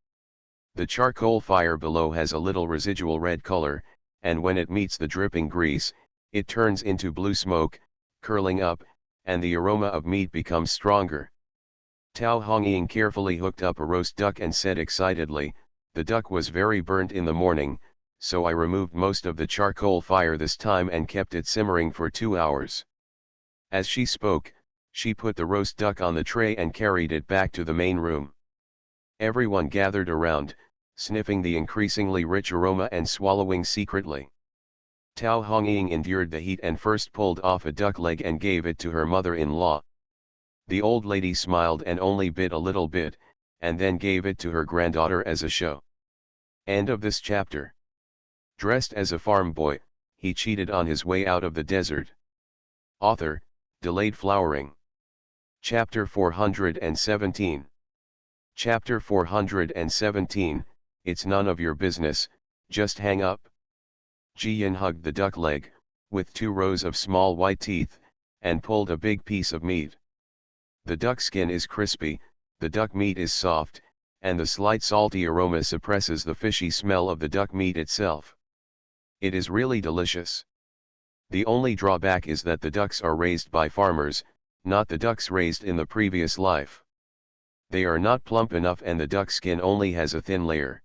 The charcoal fire below has a little residual red color, and when it meets the dripping grease, it turns into blue smoke, curling up, and the aroma of meat becomes stronger. Tao Hongying carefully hooked up a roast duck and said excitedly, "The duck was very burnt in the morning, so I removed most of the charcoal fire this time and kept it simmering for 2 hours." As she spoke, she put the roast duck on the tray and carried it back to the main room. Everyone gathered around, sniffing the increasingly rich aroma and swallowing secretly. Tao Hongying endured the heat and first pulled off a duck leg and gave it to her mother-in-law. The old lady smiled and only bit a little bit, and then gave it to her granddaughter as a show. End of this chapter. Dressed as a farm boy, he cheated on his way out of the desert. Author, Delayed Flowering. Chapter 417. Chapter 417, It's none of your business, just hang up. Jiyan hugged the duck leg, with 2 rows of small white teeth, and pulled a big piece of meat. The duck skin is crispy, the duck meat is soft, and the slight salty aroma suppresses the fishy smell of the duck meat itself. It is really delicious. The only drawback is that the ducks are raised by farmers, not the ducks raised in the previous life. They are not plump enough and the duck skin only has a thin layer.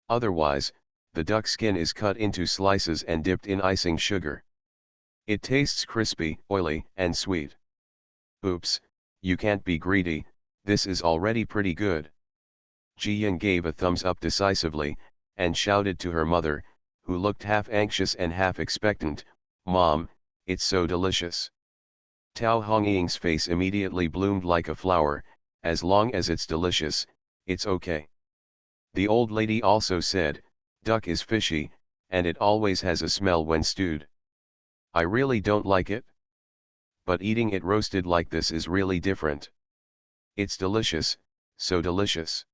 Otherwise, the duck skin is cut into slices and dipped in icing sugar. It tastes crispy, oily, and sweet. Oops, you can't be greedy, this is already pretty good. Ji-Yan gave a thumbs up decisively, and shouted to her mother, who looked half anxious and half expectant, "Mom, it's so delicious." Tao Hongying's face immediately bloomed like a flower, "As long as it's delicious, it's okay." The old lady also said, "Duck is fishy, and it always has a smell when stewed. I really don't like it. But eating it roasted like this is really different. It's delicious, so delicious."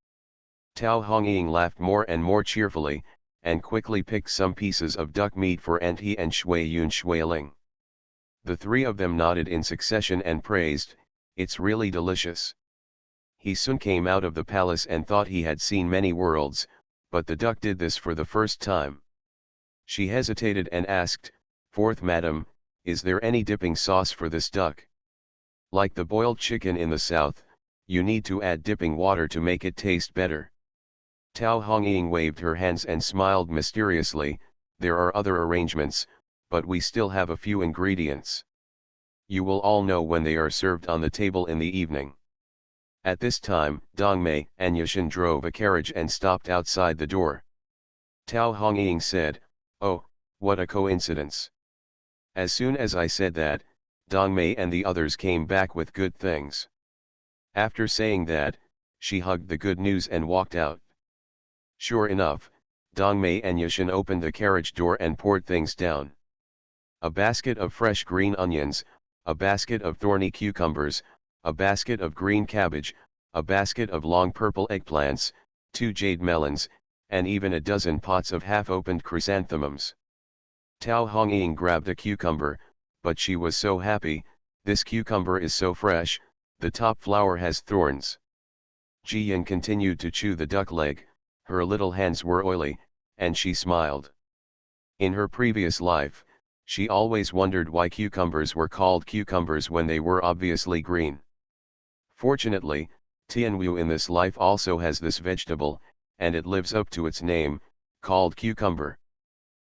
Tao Hongying laughed more and more cheerfully, and quickly picked some pieces of duck meat for Aunt He and Shui Yun Shuiling. The 3 of them nodded in succession and praised, "It's really delicious." He soon came out of the palace and thought he had seen many worlds, but the duck did this for the first time. She hesitated and asked, "Fourth madam, is there any dipping sauce for this duck?" "Like the boiled chicken in the south, you need to add dipping water to make it taste better." Tao Hongying waved her hands and smiled mysteriously, "There are other arrangements, but we still have a few ingredients. You will all know when they are served on the table in the evening." At this time, Dongmei and Yashin drove a carriage and stopped outside the door. Tao Hongying said, "Oh, what a coincidence." As soon as I said that, Dongmei and the others came back with good things. After saying that, she hugged the good news and walked out. Sure enough, Dongmei and Yashin opened the carriage door and poured things down. A basket of fresh green onions, a basket of thorny cucumbers, a basket of green cabbage, a basket of long purple eggplants, 2 jade melons, and even a dozen pots of half-opened chrysanthemums. Tao Hongying grabbed a cucumber, but she was so happy, "This cucumber is so fresh, the top flower has thorns." Ji-Yan continued to chew the duck leg, her little hands were oily, and she smiled. In her previous life, she always wondered why cucumbers were called cucumbers when they were obviously green. Fortunately, Tianwu in this life also has this vegetable, and it lives up to its name, called cucumber.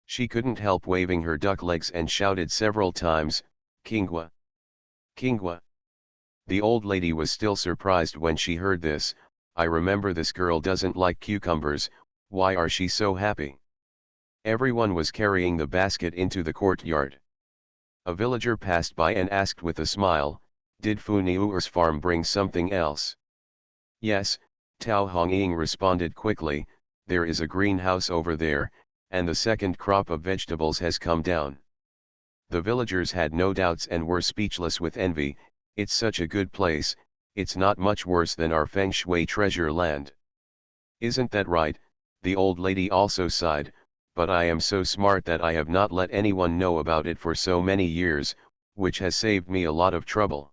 She couldn't help waving her duck legs and shouted several times, "Kingwa! Kingwa!" The old lady was still surprised when she heard this. "I remember this girl doesn't like cucumbers, why are she so happy?" Everyone was carrying the basket into the courtyard. A villager passed by and asked with a smile, "Did Fu Niuer's farm bring something else?" "Yes," Tao Hongying responded quickly, "there is a greenhouse over there, and the second crop of vegetables has come down." The villagers had no doubts and were speechless with envy. "It's such a good place, it's not much worse than our feng shui treasure land." "Isn't that right?" the old lady also sighed, "but I am so smart that I have not let anyone know about it for so many years, which has saved me a lot of trouble.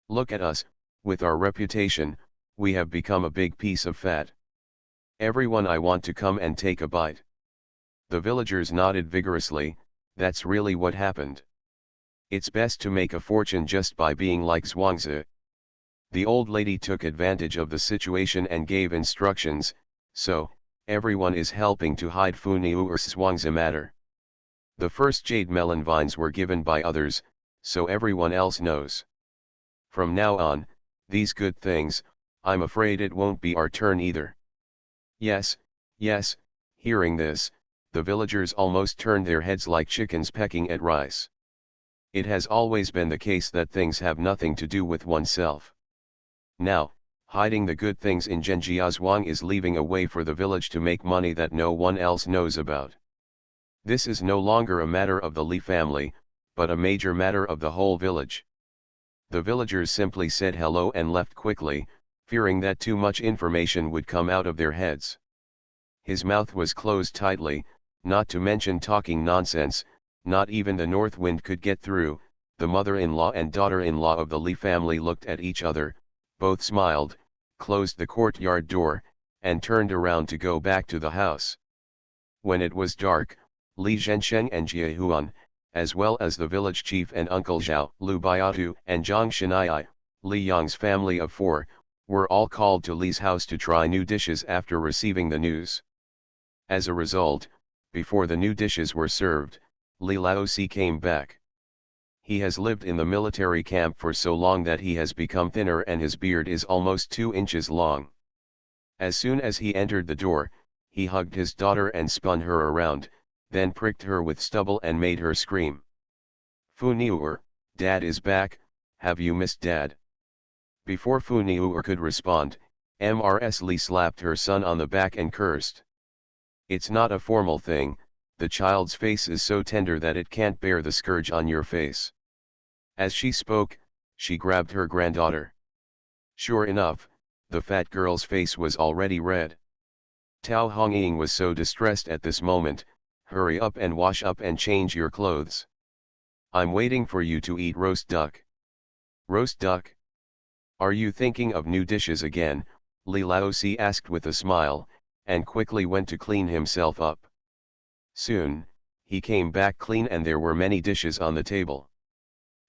Look at us, with our reputation, we have become a big piece of fat. Everyone I want to come and take a bite." The villagers nodded vigorously. "That's really what happened. It's best to make a fortune just by being like Zhuangzi." The old lady took advantage of the situation and gave instructions, "So, everyone is helping to hide Fu Niuer's Zhuangzi matter. The first jade melon vines were given by others, so everyone else knows. From now on, these good things, I'm afraid it won't be our turn either." "Yes, yes." Hearing this, the villagers almost turned their heads like chickens pecking at rice. It has always been the case that things have nothing to do with oneself. Now, hiding the good things in Zhenjiazhuang is leaving a way for the village to make money that no one else knows about. This is no longer a matter of the Li family, but a major matter of the whole village. The villagers simply said hello and left quickly, fearing that too much information would come out of their heads. His mouth was closed tightly, not to mention talking nonsense, not even the north wind could get through. The mother-in-law and daughter-in-law of the Li family looked at each other, both smiled, closed the courtyard door, and turned around to go back to the house. When it was dark, Li Zhensheng and Jie Huan, as well as the village chief and Uncle Zhao, Lu Baiatu and Zhang Shenai, Li Yang's family of 4, were all called to Li's house to try new dishes after receiving the news. As a result, before the new dishes were served, Li Laosi came back. He has lived in the military camp for so long that he has become thinner and his beard is almost 2 inches long. As soon as he entered the door, he hugged his daughter and spun her around, then pricked her with stubble and made her scream. Fu Niuer, Dad is back, have you missed Dad? Before Fu Niuer could respond, Mrs. Li slapped her son on the back and cursed. It's not a formal thing, the child's face is so tender that it can't bear the scourge on your face. As she spoke, she grabbed her granddaughter. Sure enough, the fat girl's face was already red. Tao Hongying was so distressed at this moment, hurry up and wash up and change your clothes. I'm waiting for you to eat roast duck. Roast duck? Are you thinking of new dishes again? Li Laosi asked with a smile, and quickly went to clean himself up. Soon, he came back clean and there were many dishes on the table.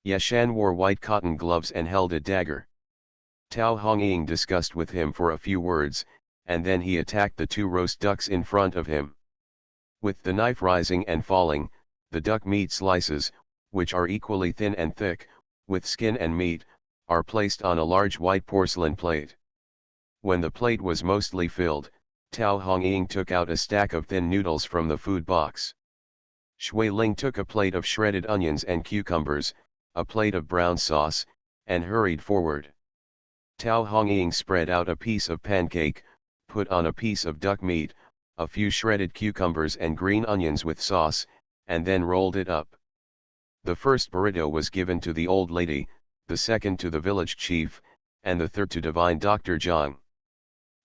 Yashan wore white cotton gloves and held a dagger. Tao Hongying discussed with him for a few words, and then he attacked the 2 roast ducks in front of him. With the knife rising and falling, the duck meat slices, which are equally thin and thick, with skin and meat, are placed on a large white porcelain plate. When the plate was mostly filled, Tao Hongying took out a stack of thin noodles from the food box. Shui Ling took a plate of shredded onions and cucumbers, a plate of brown sauce, and hurried forward. Tao Hongying spread out a piece of pancake, put on a piece of duck meat, a few shredded cucumbers and green onions with sauce, and then rolled it up. The first burrito was given to the old lady, the second to the village chief, and the third to divine Dr. Zhang.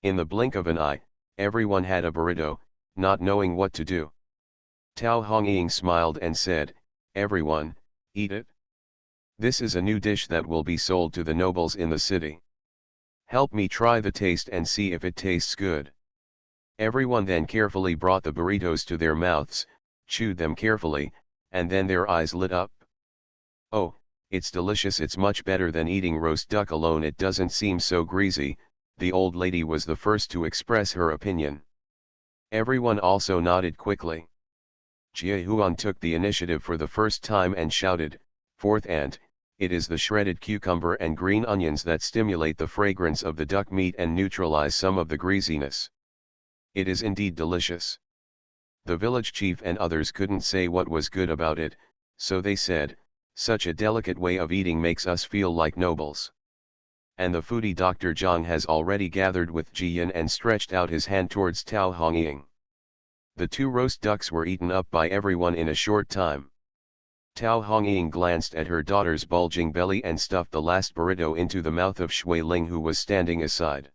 In the blink of an eye, everyone had a burrito, not knowing what to do. Tao Hongying smiled and said, everyone, eat it. This is a new dish that will be sold to the nobles in the city. Help me try the taste and see if it tastes good. Everyone then carefully brought the burritos to their mouths, chewed them carefully, and then their eyes lit up. Oh, it's delicious, it's much better than eating roast duck alone, it doesn't seem so greasy. The old lady was the first to express her opinion. Everyone also nodded quickly. Jie Huan took the initiative for the first time and shouted, "Fourth aunt, it is the shredded cucumber and green onions that stimulate the fragrance of the duck meat and neutralize some of the greasiness. It is indeed delicious." The village chief and others couldn't say what was good about it, so they said, "Such a delicate way of eating makes us feel like nobles." And the foodie Dr. Zhang has already gathered with Jiyan and stretched out his hand towards Tao Hongying. The 2 roast ducks were eaten up by everyone in a short time. Tao Hongying glanced at her daughter's bulging belly and stuffed the last burrito into the mouth of Shui Ling, who was standing aside.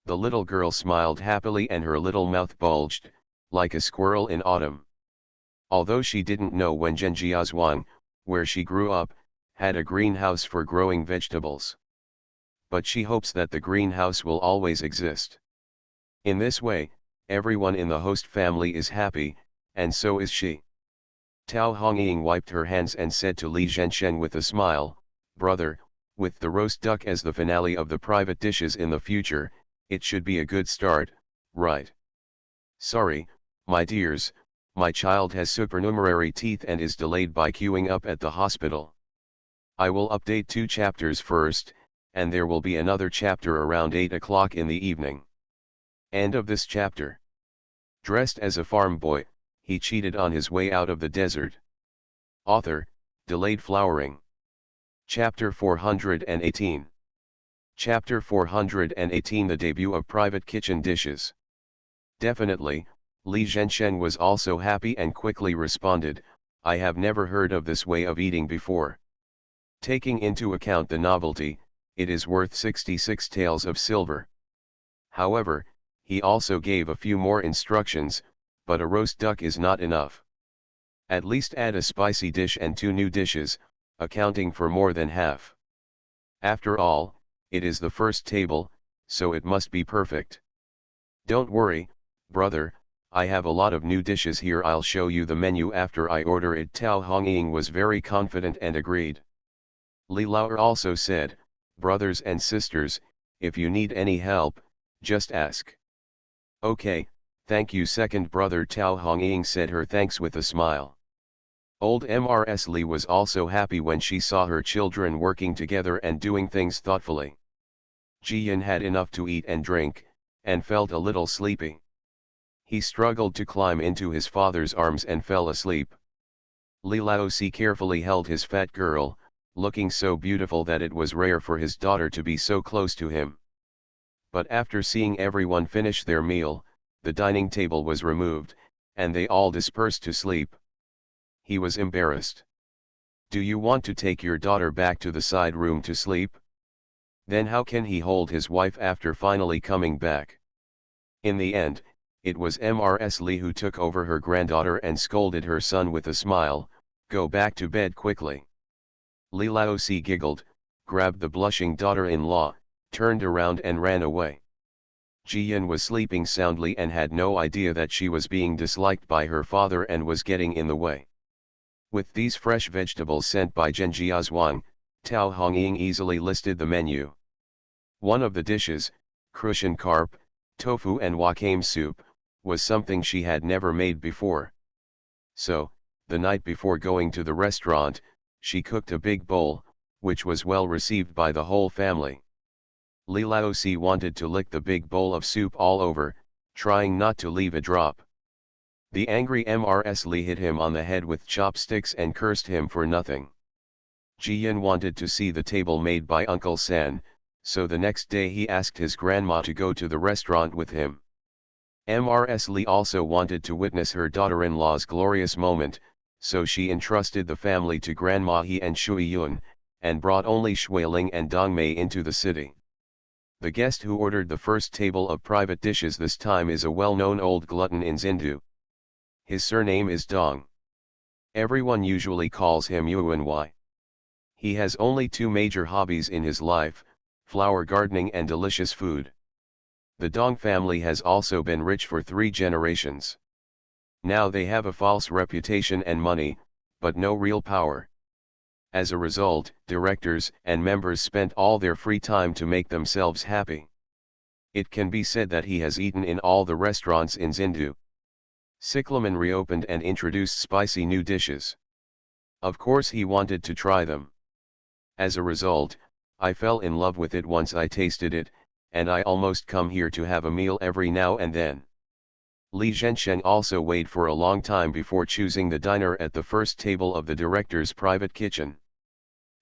The little girl smiled happily and her little mouth bulged, like a squirrel in autumn. Although she didn't know when Zhenjiazhuang, where she grew up, had a greenhouse for growing vegetables. But she hopes that the greenhouse will always exist. In this way, everyone in the host family is happy, and so is she. Tao Hongying wiped her hands and said to Li Zhensheng with a smile, "Brother, with the roast duck as the finale of the private dishes in the future, it should be a good start, right?" "Sorry, my dears, my child has supernumerary teeth and is delayed by queuing up at the hospital. I will update 2 chapters first, and there will be another chapter around 8 o'clock in the evening." End of this chapter. Dressed as a farm boy, he cheated on his way out of the desert. Author, Delayed Flowering. Chapter 418. Chapter 418, the debut of private kitchen dishes. Definitely, Li Zhensheng was also happy and quickly responded, "I have never heard of this way of eating before. Taking into account the novelty, it is worth 66 taels of silver." However, he also gave a few more instructions, but a roast duck is not enough. At least add a spicy dish and 2 new dishes, accounting for more than half. After all, it is the first table, so it must be perfect. Don't worry, brother, I have a lot of new dishes here. I'll show you the menu after I order it. Tao Hongying was very confident and agreed. Li Lao also said, brothers and sisters, if you need any help, just ask. Okay, thank you. Second brother Tao Hongying said her thanks with a smile. Old Mrs. Li was also happy when she saw her children working together and doing things thoughtfully. Jiyan had enough to eat and drink, and felt a little sleepy. He struggled to climb into his father's arms and fell asleep. Li Laozi carefully held his fat girl, looking so beautiful that it was rare for his daughter to be so close to him. But after seeing everyone finish their meal, the dining table was removed, and they all dispersed to sleep. He was embarrassed. Do you want to take your daughter back to the side room to sleep? Then how can he hold his wife after finally coming back? In the end, it was Mrs. Li who took over her granddaughter and scolded her son with a smile, go back to bed quickly. Li Laozi giggled, grabbed the blushing daughter-in-law, turned around and ran away. Jiyan was sleeping soundly and had no idea that she was being disliked by her father and was getting in the way. With these fresh vegetables sent by Zhenjiazhuang, Tao Hongying easily listed the menu. One of the dishes, Crucian carp, tofu and wakame soup, was something she had never made before. So, the night before going to the restaurant, she cooked a big bowl, which was well received by the whole family. Li Laozi wanted to lick the big bowl of soup all over, trying not to leave a drop. The angry Mrs. Li hit him on the head with chopsticks and cursed him for nothing. Jiyan wanted to see the table made by Uncle San, so the next day he asked his grandma to go to the restaurant with him. Mrs. Li also wanted to witness her daughter-in-law's glorious moment, so she entrusted the family to Grandma He and Shui Yun, and brought only Shuiling and Dong Mei into the city. The guest who ordered the first table of private dishes this time is a well-known old glutton in Xindu. His surname is Dong. Everyone usually calls him Yuanwei. He has only 2 major hobbies in his life, flower gardening and delicious food. The Dong family has also been rich for 3 generations. Now they have a false reputation and money, but no real power. As a result, directors and members spent all their free time to make themselves happy. It can be said that he has eaten in all the restaurants in Xindu. Cyclamen reopened and introduced spicy new dishes. Of course he wanted to try them. As a result, I fell in love with it once I tasted it, and I almost come here to have a meal every now and then. Li Zhensheng also waited for a long time before choosing the diner at the first table of the director's private kitchen.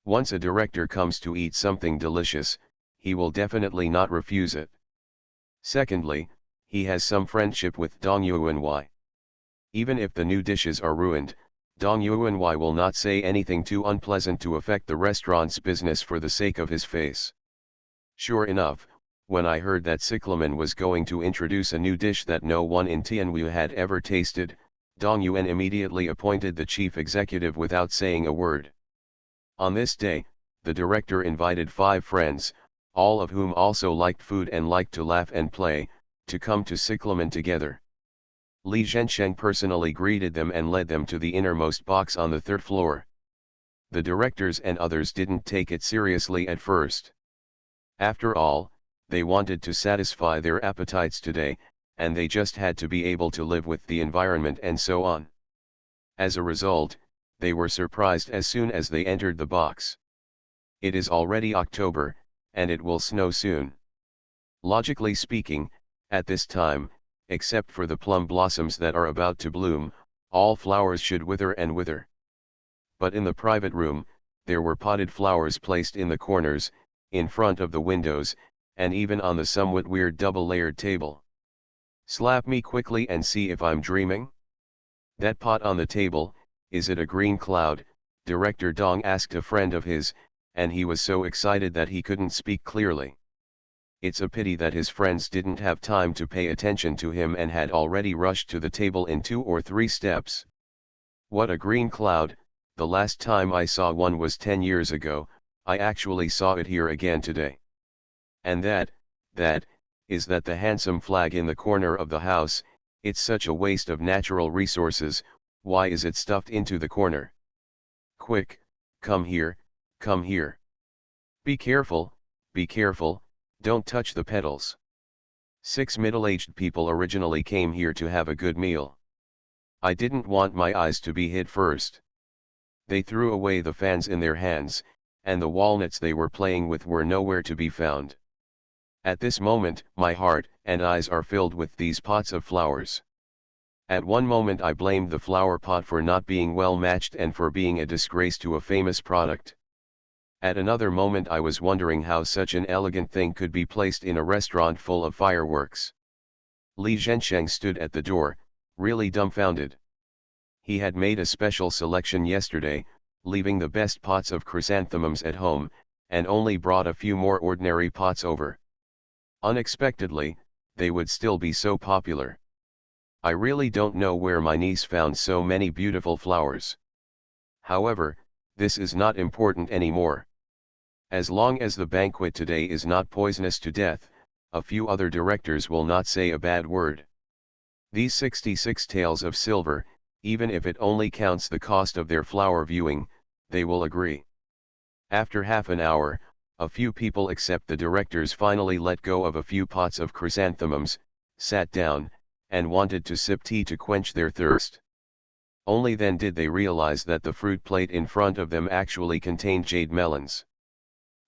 Once a director comes to eat something delicious, he will definitely not refuse it. Secondly, he has some friendship with Dong Yuanwei. Even if the new dishes are ruined, Dong Yuanwei will not say anything too unpleasant to affect the restaurant's business for the sake of his face. Sure enough, when I heard that Cyclamen was going to introduce a new dish that no one in Tianwu had ever tasted, Dong Yuan immediately appointed the chief executive without saying a word. On this day, the director invited 5 friends, all of whom also liked food and liked to laugh and play, to come to Cyclamen together. Li Zhensheng personally greeted them and led them to the innermost box on the 3rd floor. The directors and others didn't take it seriously at first. After all, they wanted to satisfy their appetites today, and they just had to be able to live with the environment and so on. As a result, they were surprised as soon as they entered the box. It is already October, and it will snow soon. Logically speaking, at this time, except for the plum blossoms that are about to bloom, all flowers should wither and wither. But in the private room, there were potted flowers placed in the corners, in front of the windows, and even on the somewhat weird double-layered table. Slap me quickly and see if I'm dreaming? That pot on the table, is it a green cloud? Director Dong asked a friend of his, and he was so excited that he couldn't speak clearly. It's a pity that his friends didn't have time to pay attention to him and had already rushed to the table in 2 or 3 steps. What a green cloud, the last time I saw one was 10 years ago, I actually saw it here again today. And that is that the handsome flag in the corner of the house. It's such a waste of natural resources, why is it stuffed into the corner? Quick, come here, come here. Be careful, don't touch the petals. 6 middle-aged people originally came here to have a good meal. I didn't want my eyes to be hit first. They threw away the fans in their hands, and the walnuts they were playing with were nowhere to be found. At this moment, my heart and eyes are filled with these pots of flowers. At one moment I blamed the flower pot for not being well matched and for being a disgrace to a famous product. At another moment I was wondering how such an elegant thing could be placed in a restaurant full of fireworks. Li Zhensheng stood at the door, really dumbfounded. He had made a special selection yesterday, leaving the best pots of chrysanthemums at home, and only brought a few more ordinary pots over. Unexpectedly, they would still be so popular. I really don't know where my niece found so many beautiful flowers. However, this is not important anymore. As long as the banquet today is not poisonous to death, a few other directors will not say a bad word. These 66 taels of silver, even if it only counts the cost of their flower viewing, they will agree. After half an hour, a few people except the directors finally let go of a few pots of chrysanthemums, sat down, and wanted to sip tea to quench their thirst. Only then did they realize that the fruit plate in front of them actually contained jade melons.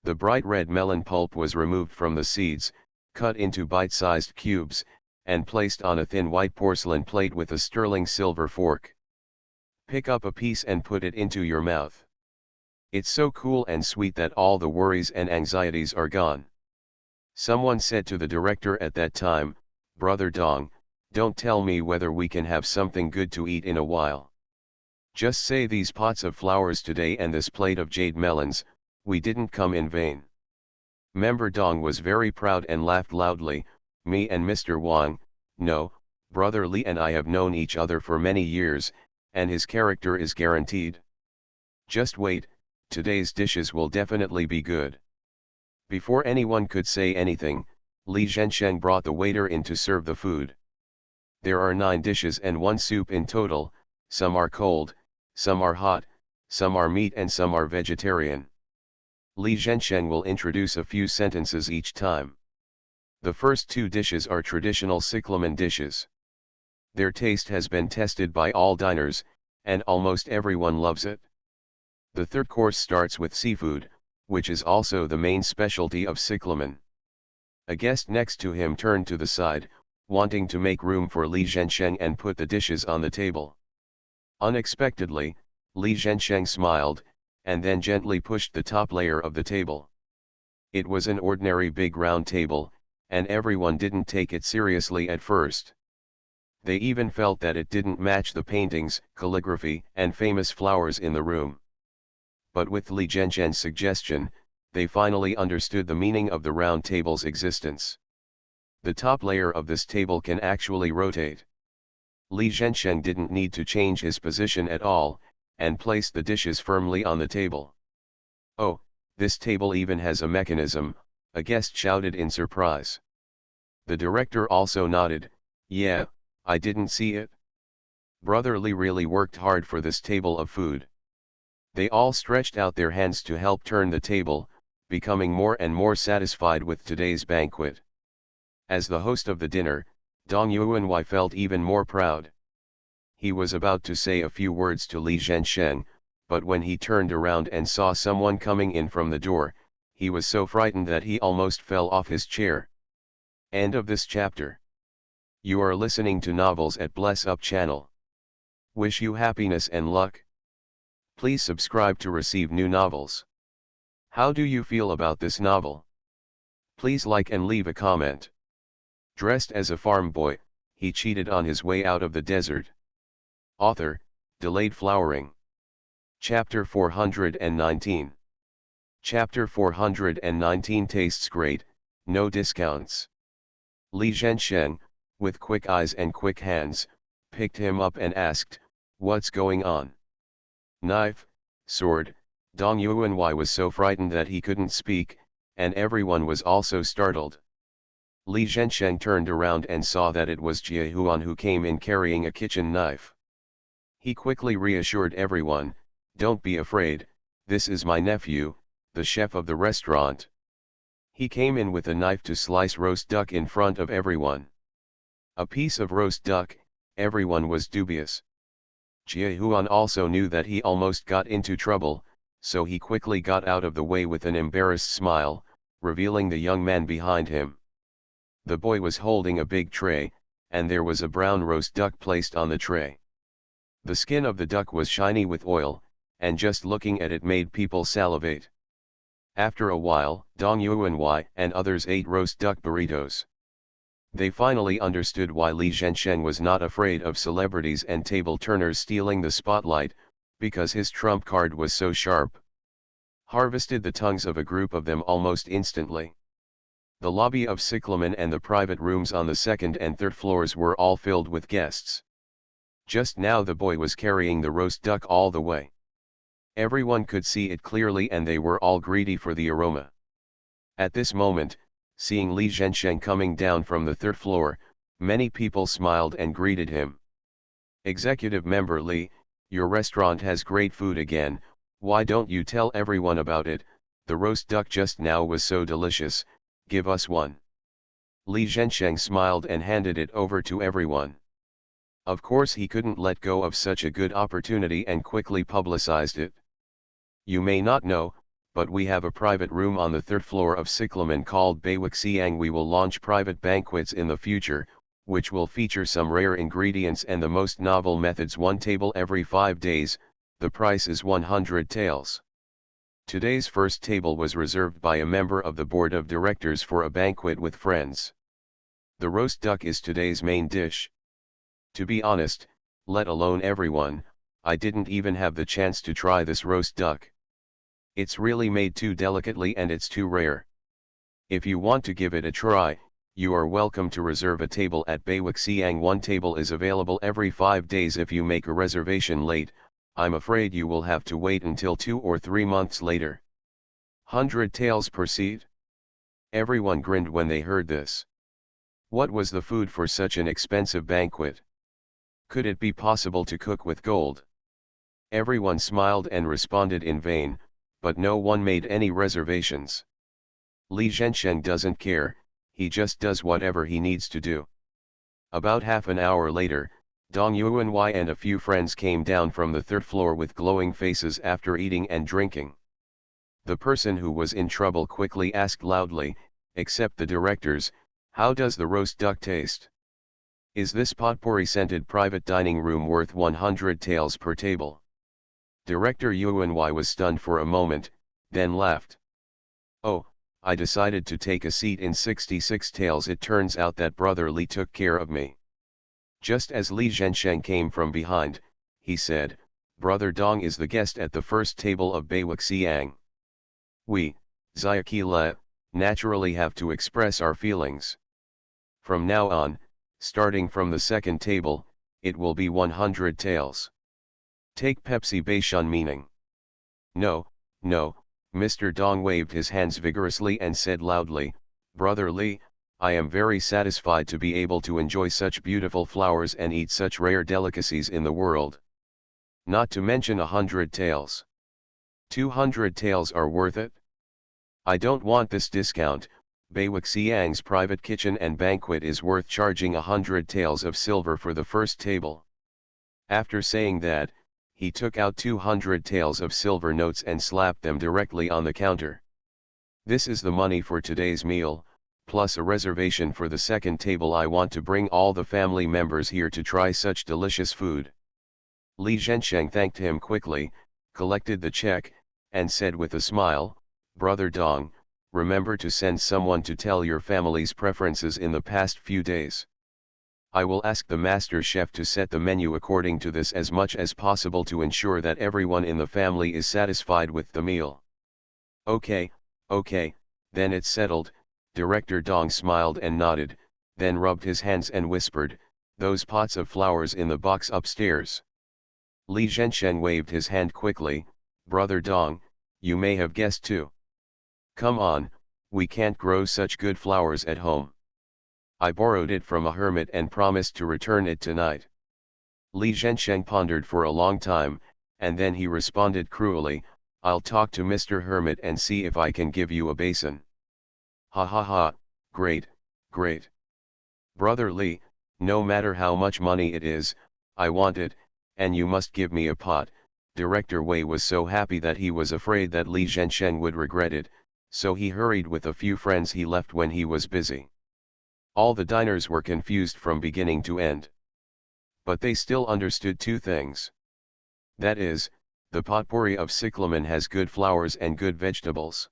The bright red melon pulp was removed from the seeds, cut into bite-sized cubes, and placed on a thin white porcelain plate with a sterling silver fork. Pick up a piece and put it into your mouth. It's so cool and sweet that all the worries and anxieties are gone. Someone said to the director at that time, "Brother Dong, don't tell me whether we can have something good to eat in a while. Just say these pots of flowers today and this plate of jade melons, we didn't come in vain." Member Dong was very proud and laughed loudly. "Me and Mr. Wang, no, Brother Li and I have known each other for many years, and his character is guaranteed. Just wait, today's dishes will definitely be good." Before anyone could say anything, Li Zhensheng brought the waiter in to serve the food. There are 9 dishes and 1 soup in total, some are cold, some are hot, some are meat and some are vegetarian. Li Zhensheng will introduce a few sentences each time. The first 2 dishes are traditional cyclamen dishes. Their taste has been tested by all diners, and almost everyone loves it. The third course starts with seafood, which is also the main specialty of cyclamen. A guest next to him turned to the side, wanting to make room for Li Zhensheng and put the dishes on the table. Unexpectedly, Li Zhensheng smiled, and then gently pushed the top layer of the table. It was an ordinary big round table, and everyone didn't take it seriously at first. They even felt that it didn't match the paintings, calligraphy, and famous flowers in the room. But with Li Zhensheng's suggestion, they finally understood the meaning of the round table's existence. The top layer of this table can actually rotate. Li Zhensheng didn't need to change his position at all, and placed the dishes firmly on the table. "Oh, this table even has a mechanism," a guest shouted in surprise. The director also nodded, "Yeah, I didn't see it. Brother Li really worked hard for this table of food." They all stretched out their hands to help turn the table, becoming more and more satisfied with today's banquet. As the host of the dinner, Dong Yuanwei felt even more proud. He was about to say a few words to Li Zhensheng, but when he turned around and saw someone coming in from the door, he was so frightened that he almost fell off his chair. End of this chapter. You are listening to Novels at Bless Up channel. Wish you happiness and luck. Please subscribe to receive new novels. How do you feel about this novel? Please like and leave a comment. Dressed as a farm boy, he cheated on his way out of the desert. Author, Delayed Flowering. Chapter 419. Chapter 419 tastes great, no discounts. Li Zhensheng, with quick eyes and quick hands, picked him up and asked, What's going on? Knife, sword. Dong Yuanwei was so frightened that he couldn't speak, and everyone was also startled. Li Zhensheng turned around and saw that it was Jie Huan who came in carrying a kitchen knife. He quickly reassured everyone, "Don't be afraid, this is my nephew, the chef of the restaurant." He came in with a knife to slice roast duck in front of everyone. A piece of roast duck, everyone was dubious. Jie Huan also knew that he almost got into trouble, so he quickly got out of the way with an embarrassed smile, revealing the young man behind him. The boy was holding a big tray, and there was a brown roast duck placed on the tray. The skin of the duck was shiny with oil, and just looking at it made people salivate. After a while, Dong Yuanwei and others ate roast duck burritos. They finally understood why Li Zhensheng was not afraid of celebrities and table turners stealing the spotlight, because his trump card was so sharp. Harvested the tongues of a group of them almost instantly. The lobby of Cyclamen and the private rooms on the second and third floors were all filled with guests. Just now the boy was carrying the roast duck all the way. Everyone could see it clearly and they were all greedy for the aroma. At this moment, seeing Li Zhensheng coming down from the third floor, many people smiled and greeted him. "Executive Member Li, your restaurant has great food again, why don't you tell everyone about it? The roast duck just now was so delicious, give us one." Li Zhensheng smiled and handed it over to everyone. Of course he couldn't let go of such a good opportunity and quickly publicized it. "You may not know, but we have a private room on the third floor of Cyclamen called Beiwuxiang. We will launch private banquets in the future, which will feature some rare ingredients and the most novel methods. One table every 5 days, the price is 100 taels. Today's first table was reserved by a member of the board of directors for a banquet with friends. The roast duck is today's main dish. To be honest, let alone everyone, I didn't even have the chance to try this roast duck. It's really made too delicately and it's too rare. If you want to give it a try, you are welcome to reserve a table at Beiwuxiang. One table is available every 5 days. If you make a reservation late, I'm afraid you will have to wait until 2 or 3 months later. 100 taels per seat?" Everyone grinned when they heard this. What was the food for such an expensive banquet? Could it be possible to cook with gold? Everyone smiled and responded in vain, but no one made any reservations. Li Zhensheng doesn't care, he just does whatever he needs to do. About half an hour later, Dong Yuanwei and a few friends came down from the third floor with glowing faces after eating and drinking. The person who was in trouble quickly asked loudly, "Except the directors, how does the roast duck taste? Is this potpourri scented private dining room worth 100 taels per table?" Director Yuanwei was stunned for a moment, then laughed. "Oh, I decided to take a seat in 66 taels. It turns out that brother Li took care of me." Just as Li Zhensheng came from behind, he said, "Brother Dong is the guest at the first table of Beiwuxiang. We, Xiaqi Le, naturally have to express our feelings. From now on, starting from the second table, it will be 100 taels. Take Pepsi Beishun meaning." "No, no," Mr. Dong waved his hands vigorously and said loudly, "Brother Li, I am very satisfied to be able to enjoy such beautiful flowers and eat such rare delicacies in the world. Not to mention 100 taels. 200 taels are worth it? I don't want this discount. Beiwuxiang's private kitchen and banquet is worth charging 100 taels of silver for the first table." After saying that, he took out 200 taels of silver notes and slapped them directly on the counter. "This is the money for today's meal, plus a reservation for the second table. I want to bring all the family members here to try such delicious food." Li Zhensheng thanked him quickly, collected the check, and said with a smile, "Brother Dong, remember to send someone to tell your family's preferences in the past few days. I will ask the master chef to set the menu according to this as much as possible to ensure that everyone in the family is satisfied with the meal." Okay, then it's settled." Director Dong smiled and nodded, then rubbed his hands and whispered, "Those pots of flowers in the box upstairs. Li Zhensheng waved his hand quickly. Brother Dong, you may have guessed too. Come on, we can't grow such good flowers at home. I borrowed it from a hermit and promised to return it tonight. Li Zhensheng pondered for a long time, and then he responded cruelly, I'll talk to Mr. Hermit and see if I can give you a basin. Ha ha ha, great, great. Brother Li, no matter how much money it is, I want it, and you must give me a pot. Director Wei was so happy that he was afraid that Li Zhensheng would regret it, so he hurried with a few friends he left when he was busy. All the diners were confused from beginning to end. But they still understood two things. That is, the potpourri of cyclamen has good flowers and good vegetables.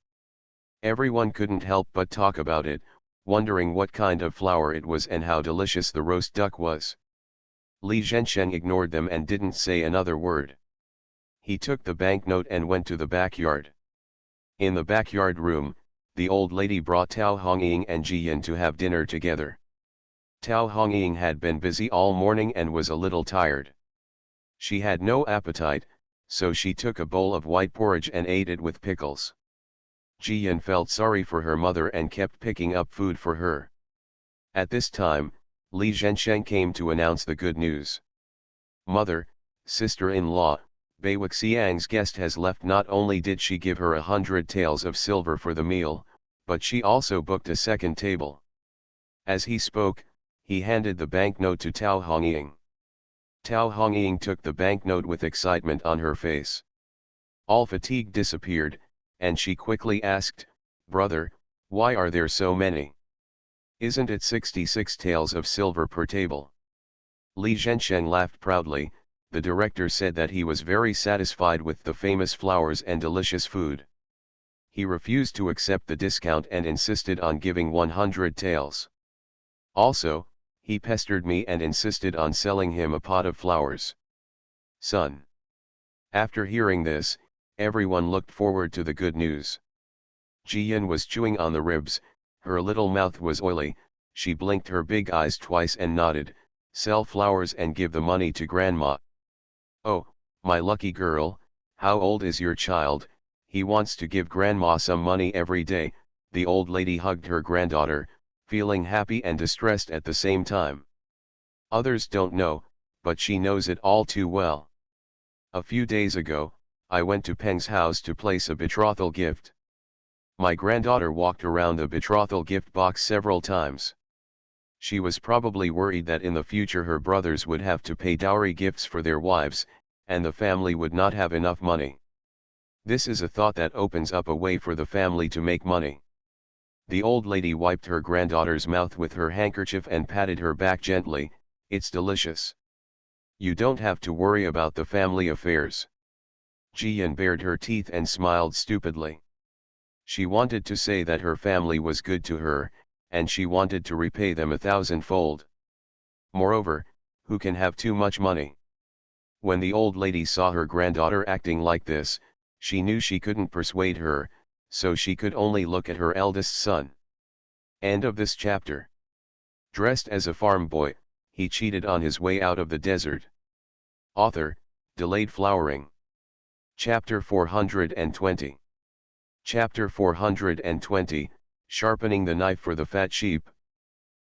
Everyone couldn't help but talk about it, wondering what kind of flower it was and how delicious the roast duck was. Li Zhensheng ignored them and didn't say another word. He took the banknote and went to the backyard. In the backyard room, the old lady brought Tao Hongying and Ji Yin to have dinner together. Tao Hongying had been busy all morning and was a little tired. She had no appetite, so she took a bowl of white porridge and ate it with pickles. Ji Yin felt sorry for her mother and kept picking up food for her. At this time, Li Zhensheng came to announce the good news. Mother, sister-in-law, Bai Wuxiang's guest has left. Not only did she give her 100 taels of silver for the meal, but she also booked a second table. As he spoke, he handed the banknote to Tao Hongying. Tao Hongying took the banknote with excitement on her face. All fatigue disappeared, and she quickly asked, Brother, why are there so many? Isn't it 66 taels of silver per table? Li Zhensheng laughed proudly. The director said that he was very satisfied with the famous flowers and delicious food. He refused to accept the discount and insisted on giving 100 taels. Also, he pestered me and insisted on selling him a pot of flowers. Son. After hearing this, everyone looked forward to the good news. Ji Yin was chewing on the ribs, her little mouth was oily, she blinked her big eyes twice and nodded, sell flowers and give the money to grandma. Oh, my lucky girl, how old is your child? He wants to give grandma some money every day. The old lady hugged her granddaughter, feeling happy and distressed at the same time. Others don't know, but she knows it all too well. A few days ago, I went to Peng's house to place a betrothal gift. My granddaughter walked around the betrothal gift box several times. She was probably worried that in the future her brothers would have to pay dowry gifts for their wives, and the family would not have enough money. This is a thought that opens up a way for the family to make money. The old lady wiped her granddaughter's mouth with her handkerchief and patted her back gently. It's delicious. You don't have to worry about the family affairs. Ji Yin bared her teeth and smiled stupidly. She wanted to say that her family was good to her, and she wanted to repay them 1,000-fold. Moreover, who can have too much money? When the old lady saw her granddaughter acting like this, she knew she couldn't persuade her, so she could only look at her eldest son. End of this chapter. Dressed as a farm boy, he cheated on his way out of the desert. Author, Delayed Flowering. Chapter 420. Chapter 420, Sharpening the Knife for the Fat Sheep.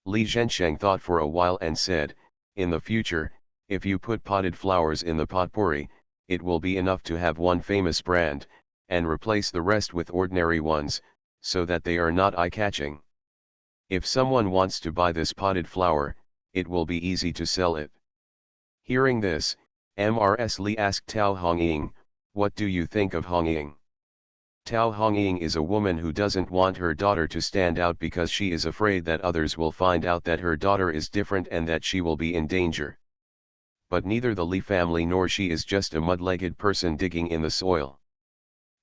Li Zhensheng thought for a while and said, in the future, if you put potted flowers in the potpourri, it will be enough to have one famous brand, and replace the rest with ordinary ones, so that they are not eye-catching. If someone wants to buy this potted flower, it will be easy to sell it. Hearing this, Mrs. Li asked Tao Hongying, what do you think of Hongying? Tao Hongying is a woman who doesn't want her daughter to stand out because she is afraid that others will find out that her daughter is different and that she will be in danger. But neither the Li family nor she is just a mud-legged person digging in the soil.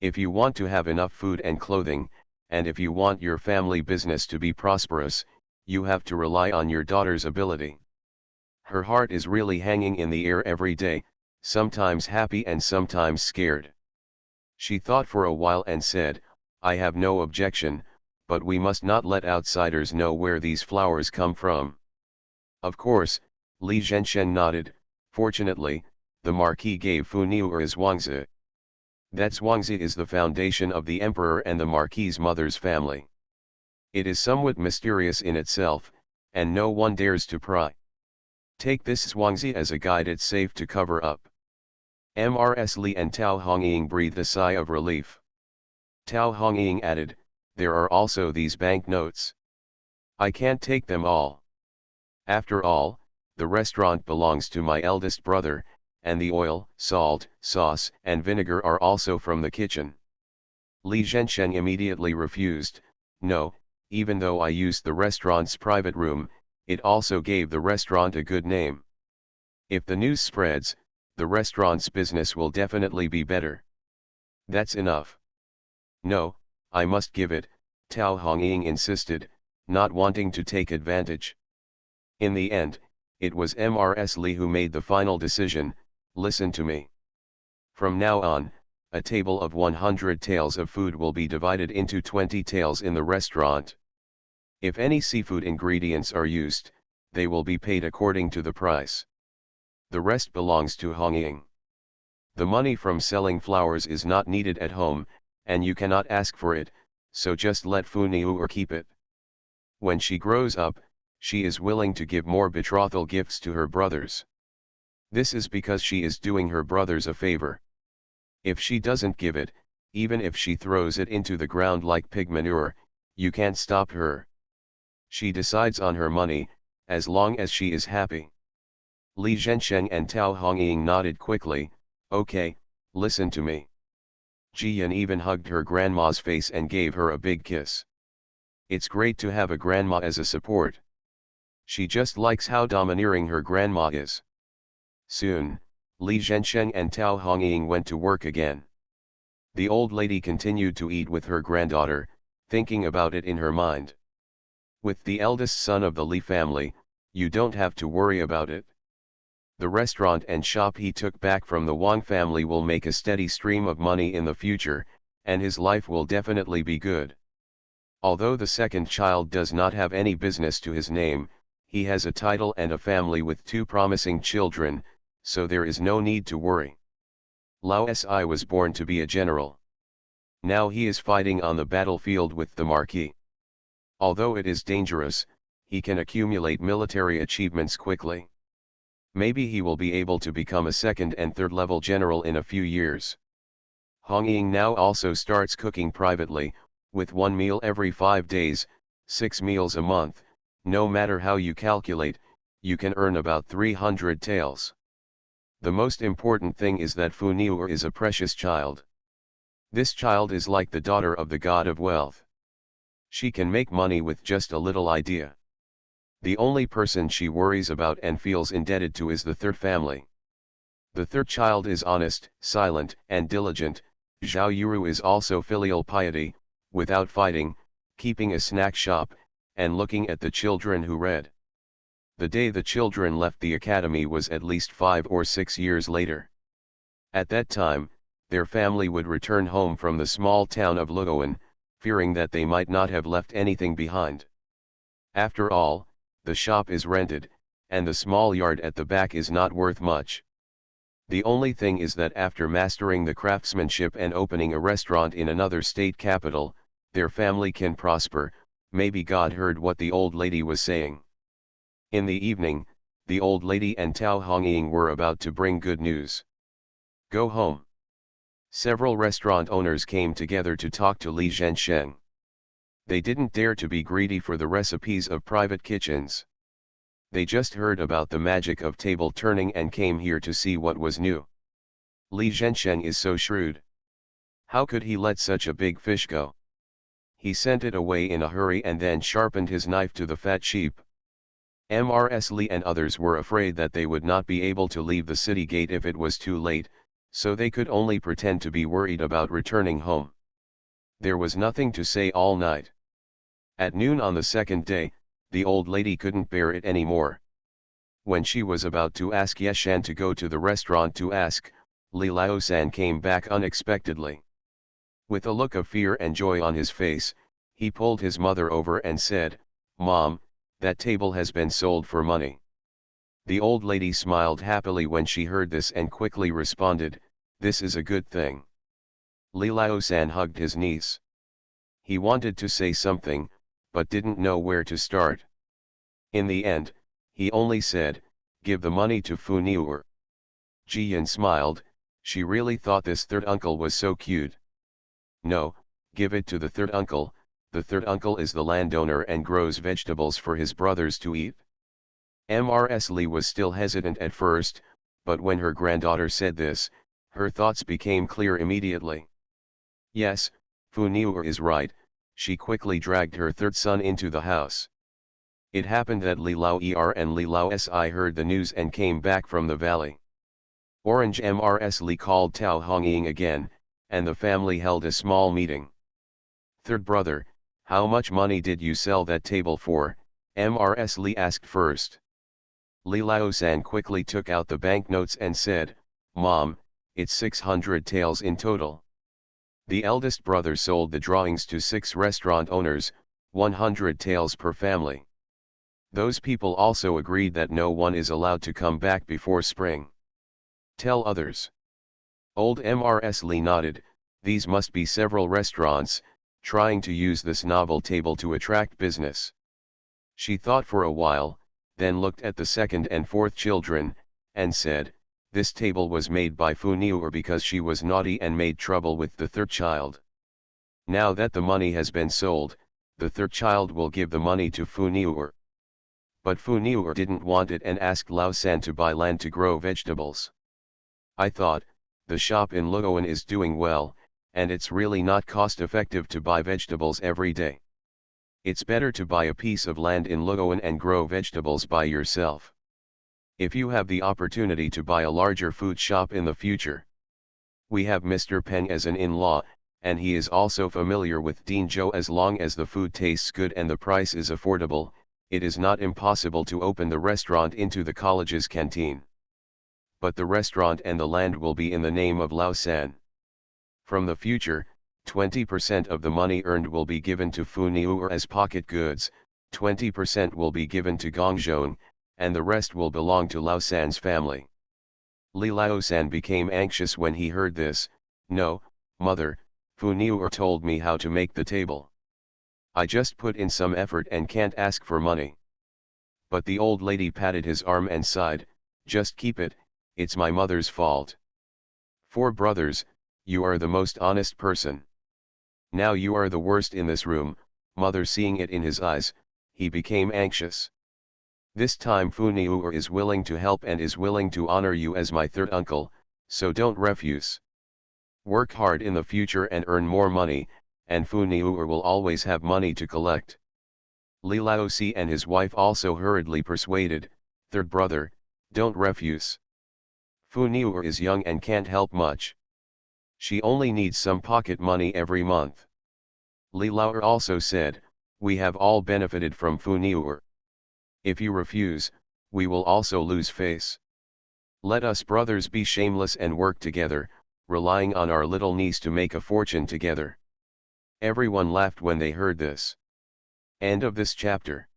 If you want to have enough food and clothing, and if you want your family business to be prosperous, you have to rely on your daughter's ability. Her heart is really hanging in the air every day, sometimes happy and sometimes scared. She thought for a while and said, I have no objection, but we must not let outsiders know where these flowers come from. Of course, Li Zhensheng nodded. Fortunately, the Marquis gave Fu Niu his Wangzi. That Zhuangzi is the foundation of the emperor and the Marquis's mother's family. It is somewhat mysterious in itself, and no one dares to pry. Take this Zhuangzi as a guide, it's safe to cover up. Mrs. Li and Tao Hongying breathed a sigh of relief. Tao Hongying added, there are also these banknotes. I can't take them all. After all, the restaurant belongs to my eldest brother, and the oil, salt, sauce, and vinegar are also from the kitchen. Li Zhensheng immediately refused. No, even though I used the restaurant's private room, it also gave the restaurant a good name. If the news spreads, the restaurant's business will definitely be better. That's enough. No, I must give it, Tao Hongying insisted, not wanting to take advantage. In the end, it was Mrs. Li who made the final decision. Listen to me. From now on, a table of 100 taels of food will be divided into 20 taels in the restaurant. If any seafood ingredients are used, they will be paid according to the price. The rest belongs to Hongying. The money from selling flowers is not needed at home, and you cannot ask for it, so just let Fu Niu keep it. When she grows up, she is willing to give more betrothal gifts to her brothers. This is because she is doing her brothers a favor. If she doesn't give it, even if she throws it into the ground like pig manure, you can't stop her. She decides on her money, as long as she is happy. Li Zhensheng and Tao Hongying nodded quickly. Okay, listen to me. Ji Yan even hugged her grandma's face and gave her a big kiss. It's great to have a grandma as a support. She just likes how domineering her grandma is. Soon, Li Zhensheng and Tao Hongying went to work again. The old lady continued to eat with her granddaughter, thinking about it in her mind. With the eldest son of the Li family, you don't have to worry about it. The restaurant and shop he took back from the Wang family will make a steady stream of money in the future, and his life will definitely be good. Although the second child does not have any business to his name, he has a title and a family with 2 promising children, so there is no need to worry. Lao Si was born to be a general. Now he is fighting on the battlefield with the Marquis. Although it is dangerous, he can accumulate military achievements quickly. Maybe he will be able to become a 2nd and 3rd level general in a few years. Hongying now also starts cooking privately, with 1 meal every 5 days, 6 meals a month. No matter how you calculate, you can earn about 300 taels. The most important thing is that Fu Niu is a precious child. This child is like the daughter of the god of wealth. She can make money with just a little idea. The only person she worries about and feels indebted to is the 3rd family. The 3rd child is honest, silent, and diligent. Zhao Yuru is also filial piety, without fighting, keeping a snack shop, and looking at the children who read. The day the children left the academy was at least 5 or 6 years later. At that time, their family would return home from the small town of Luoan, fearing that they might not have left anything behind. After all, the shop is rented, and the small yard at the back is not worth much. The only thing is that after mastering the craftsmanship and opening a restaurant in another state capital, their family can prosper. Maybe God heard what the old lady was saying. In the evening, the old lady and Tao Hongying were about to bring good news. Go home. Several restaurant owners came together to talk to Li Zhensheng. They didn't dare to be greedy for the recipes of private kitchens. They just heard about the magic of table turning and came here to see what was new. Li Zhensheng is so shrewd. How could he let such a big fish go? He sent it away in a hurry and then sharpened his knife to the fat sheep. Mrs. Li and others were afraid that they would not be able to leave the city gate if it was too late, so they could only pretend to be worried about returning home. There was nothing to say all night. At noon on the 2nd day, the old lady couldn't bear it anymore. When she was about to ask Yeshan to go to the restaurant to ask, Li Laosan came back unexpectedly. With a look of fear and joy on his face, he pulled his mother over and said, "Mom, that table has been sold for money." The old lady smiled happily when she heard this and quickly responded, "This is a good thing." Li Lao-san hugged his niece. He wanted to say something, but didn't know where to start. In the end, he only said, "Give the money to Fu Niuer." Ji-yan smiled, she really thought this third uncle was so cute. "No, give it to the third uncle. The third uncle is the landowner and grows vegetables for his brothers to eat." Mrs. Li was still hesitant at first, but when her granddaughter said this, her thoughts became clear immediately. Yes, Fu Niuer is right. She quickly dragged her third son into the house. It happened that Li Lao-er and Li Lao-si heard the news and came back from the valley. Orange Mrs. Li called Tao Hongying again, and the family held a small meeting. "Third brother, how much money did you sell that table for?" Mrs. Li asked first. Li Lao-san quickly took out the banknotes and said, "Mom, it's 600 taels in total." The eldest brother sold the drawings to 6 restaurant owners, 100 taels per family. Those people also agreed that no one is allowed to come back before spring. "Tell others." Old Mrs. Li nodded. These must be several restaurants, trying to use this novel table to attract business. She thought for a while, then looked at the second and fourth children, and said, "This table was made by Fu Niuer because she was naughty and made trouble with the third child. Now that the money has been sold, the third child will give the money to Fu Niuer." But Fu Niuer didn't want it and asked Lao-san to buy land to grow vegetables. "I thought, the shop in Luoan is doing well, and it's really not cost-effective to buy vegetables every day. It's better to buy a piece of land in Luoan and grow vegetables by yourself. If you have the opportunity to buy a larger food shop in the future. We have Mr. Peng as an in-law, and he is also familiar with Dean Zhou. As long as the food tastes good and the price is affordable, it is not impossible to open the restaurant into the college's canteen. But the restaurant and the land will be in the name of Lao-san. From the future, 20% of the money earned will be given to Fu Niuer as pocket goods, 20% will be given to Gongzhong, and the rest will belong to Lao-san's family." Li Lao-san became anxious when he heard this. "No, mother, Fu Niuer told me how to make the table. I just put in some effort and can't ask for money." But the old lady patted his arm and sighed, "Just keep it, it's my mother's fault. 4 brothers, you are the most honest person. Now you are the worst in this room." Mother seeing it in his eyes, he became anxious. "This time Fu Niuer is willing to help and is willing to honor you as my third uncle, so don't refuse. Work hard in the future and earn more money, and Fu Niuer will always have money to collect." Li Laosi and his wife also hurriedly persuaded, "Third brother, don't refuse. Fu Niuer is young and can't help much. She only needs some pocket money every month." Li Laoer also said, "We have all benefited from Fu Niuer. If you refuse, we will also lose face. Let us brothers be shameless and work together, relying on our little niece to make a fortune together." Everyone laughed when they heard this. End of this chapter.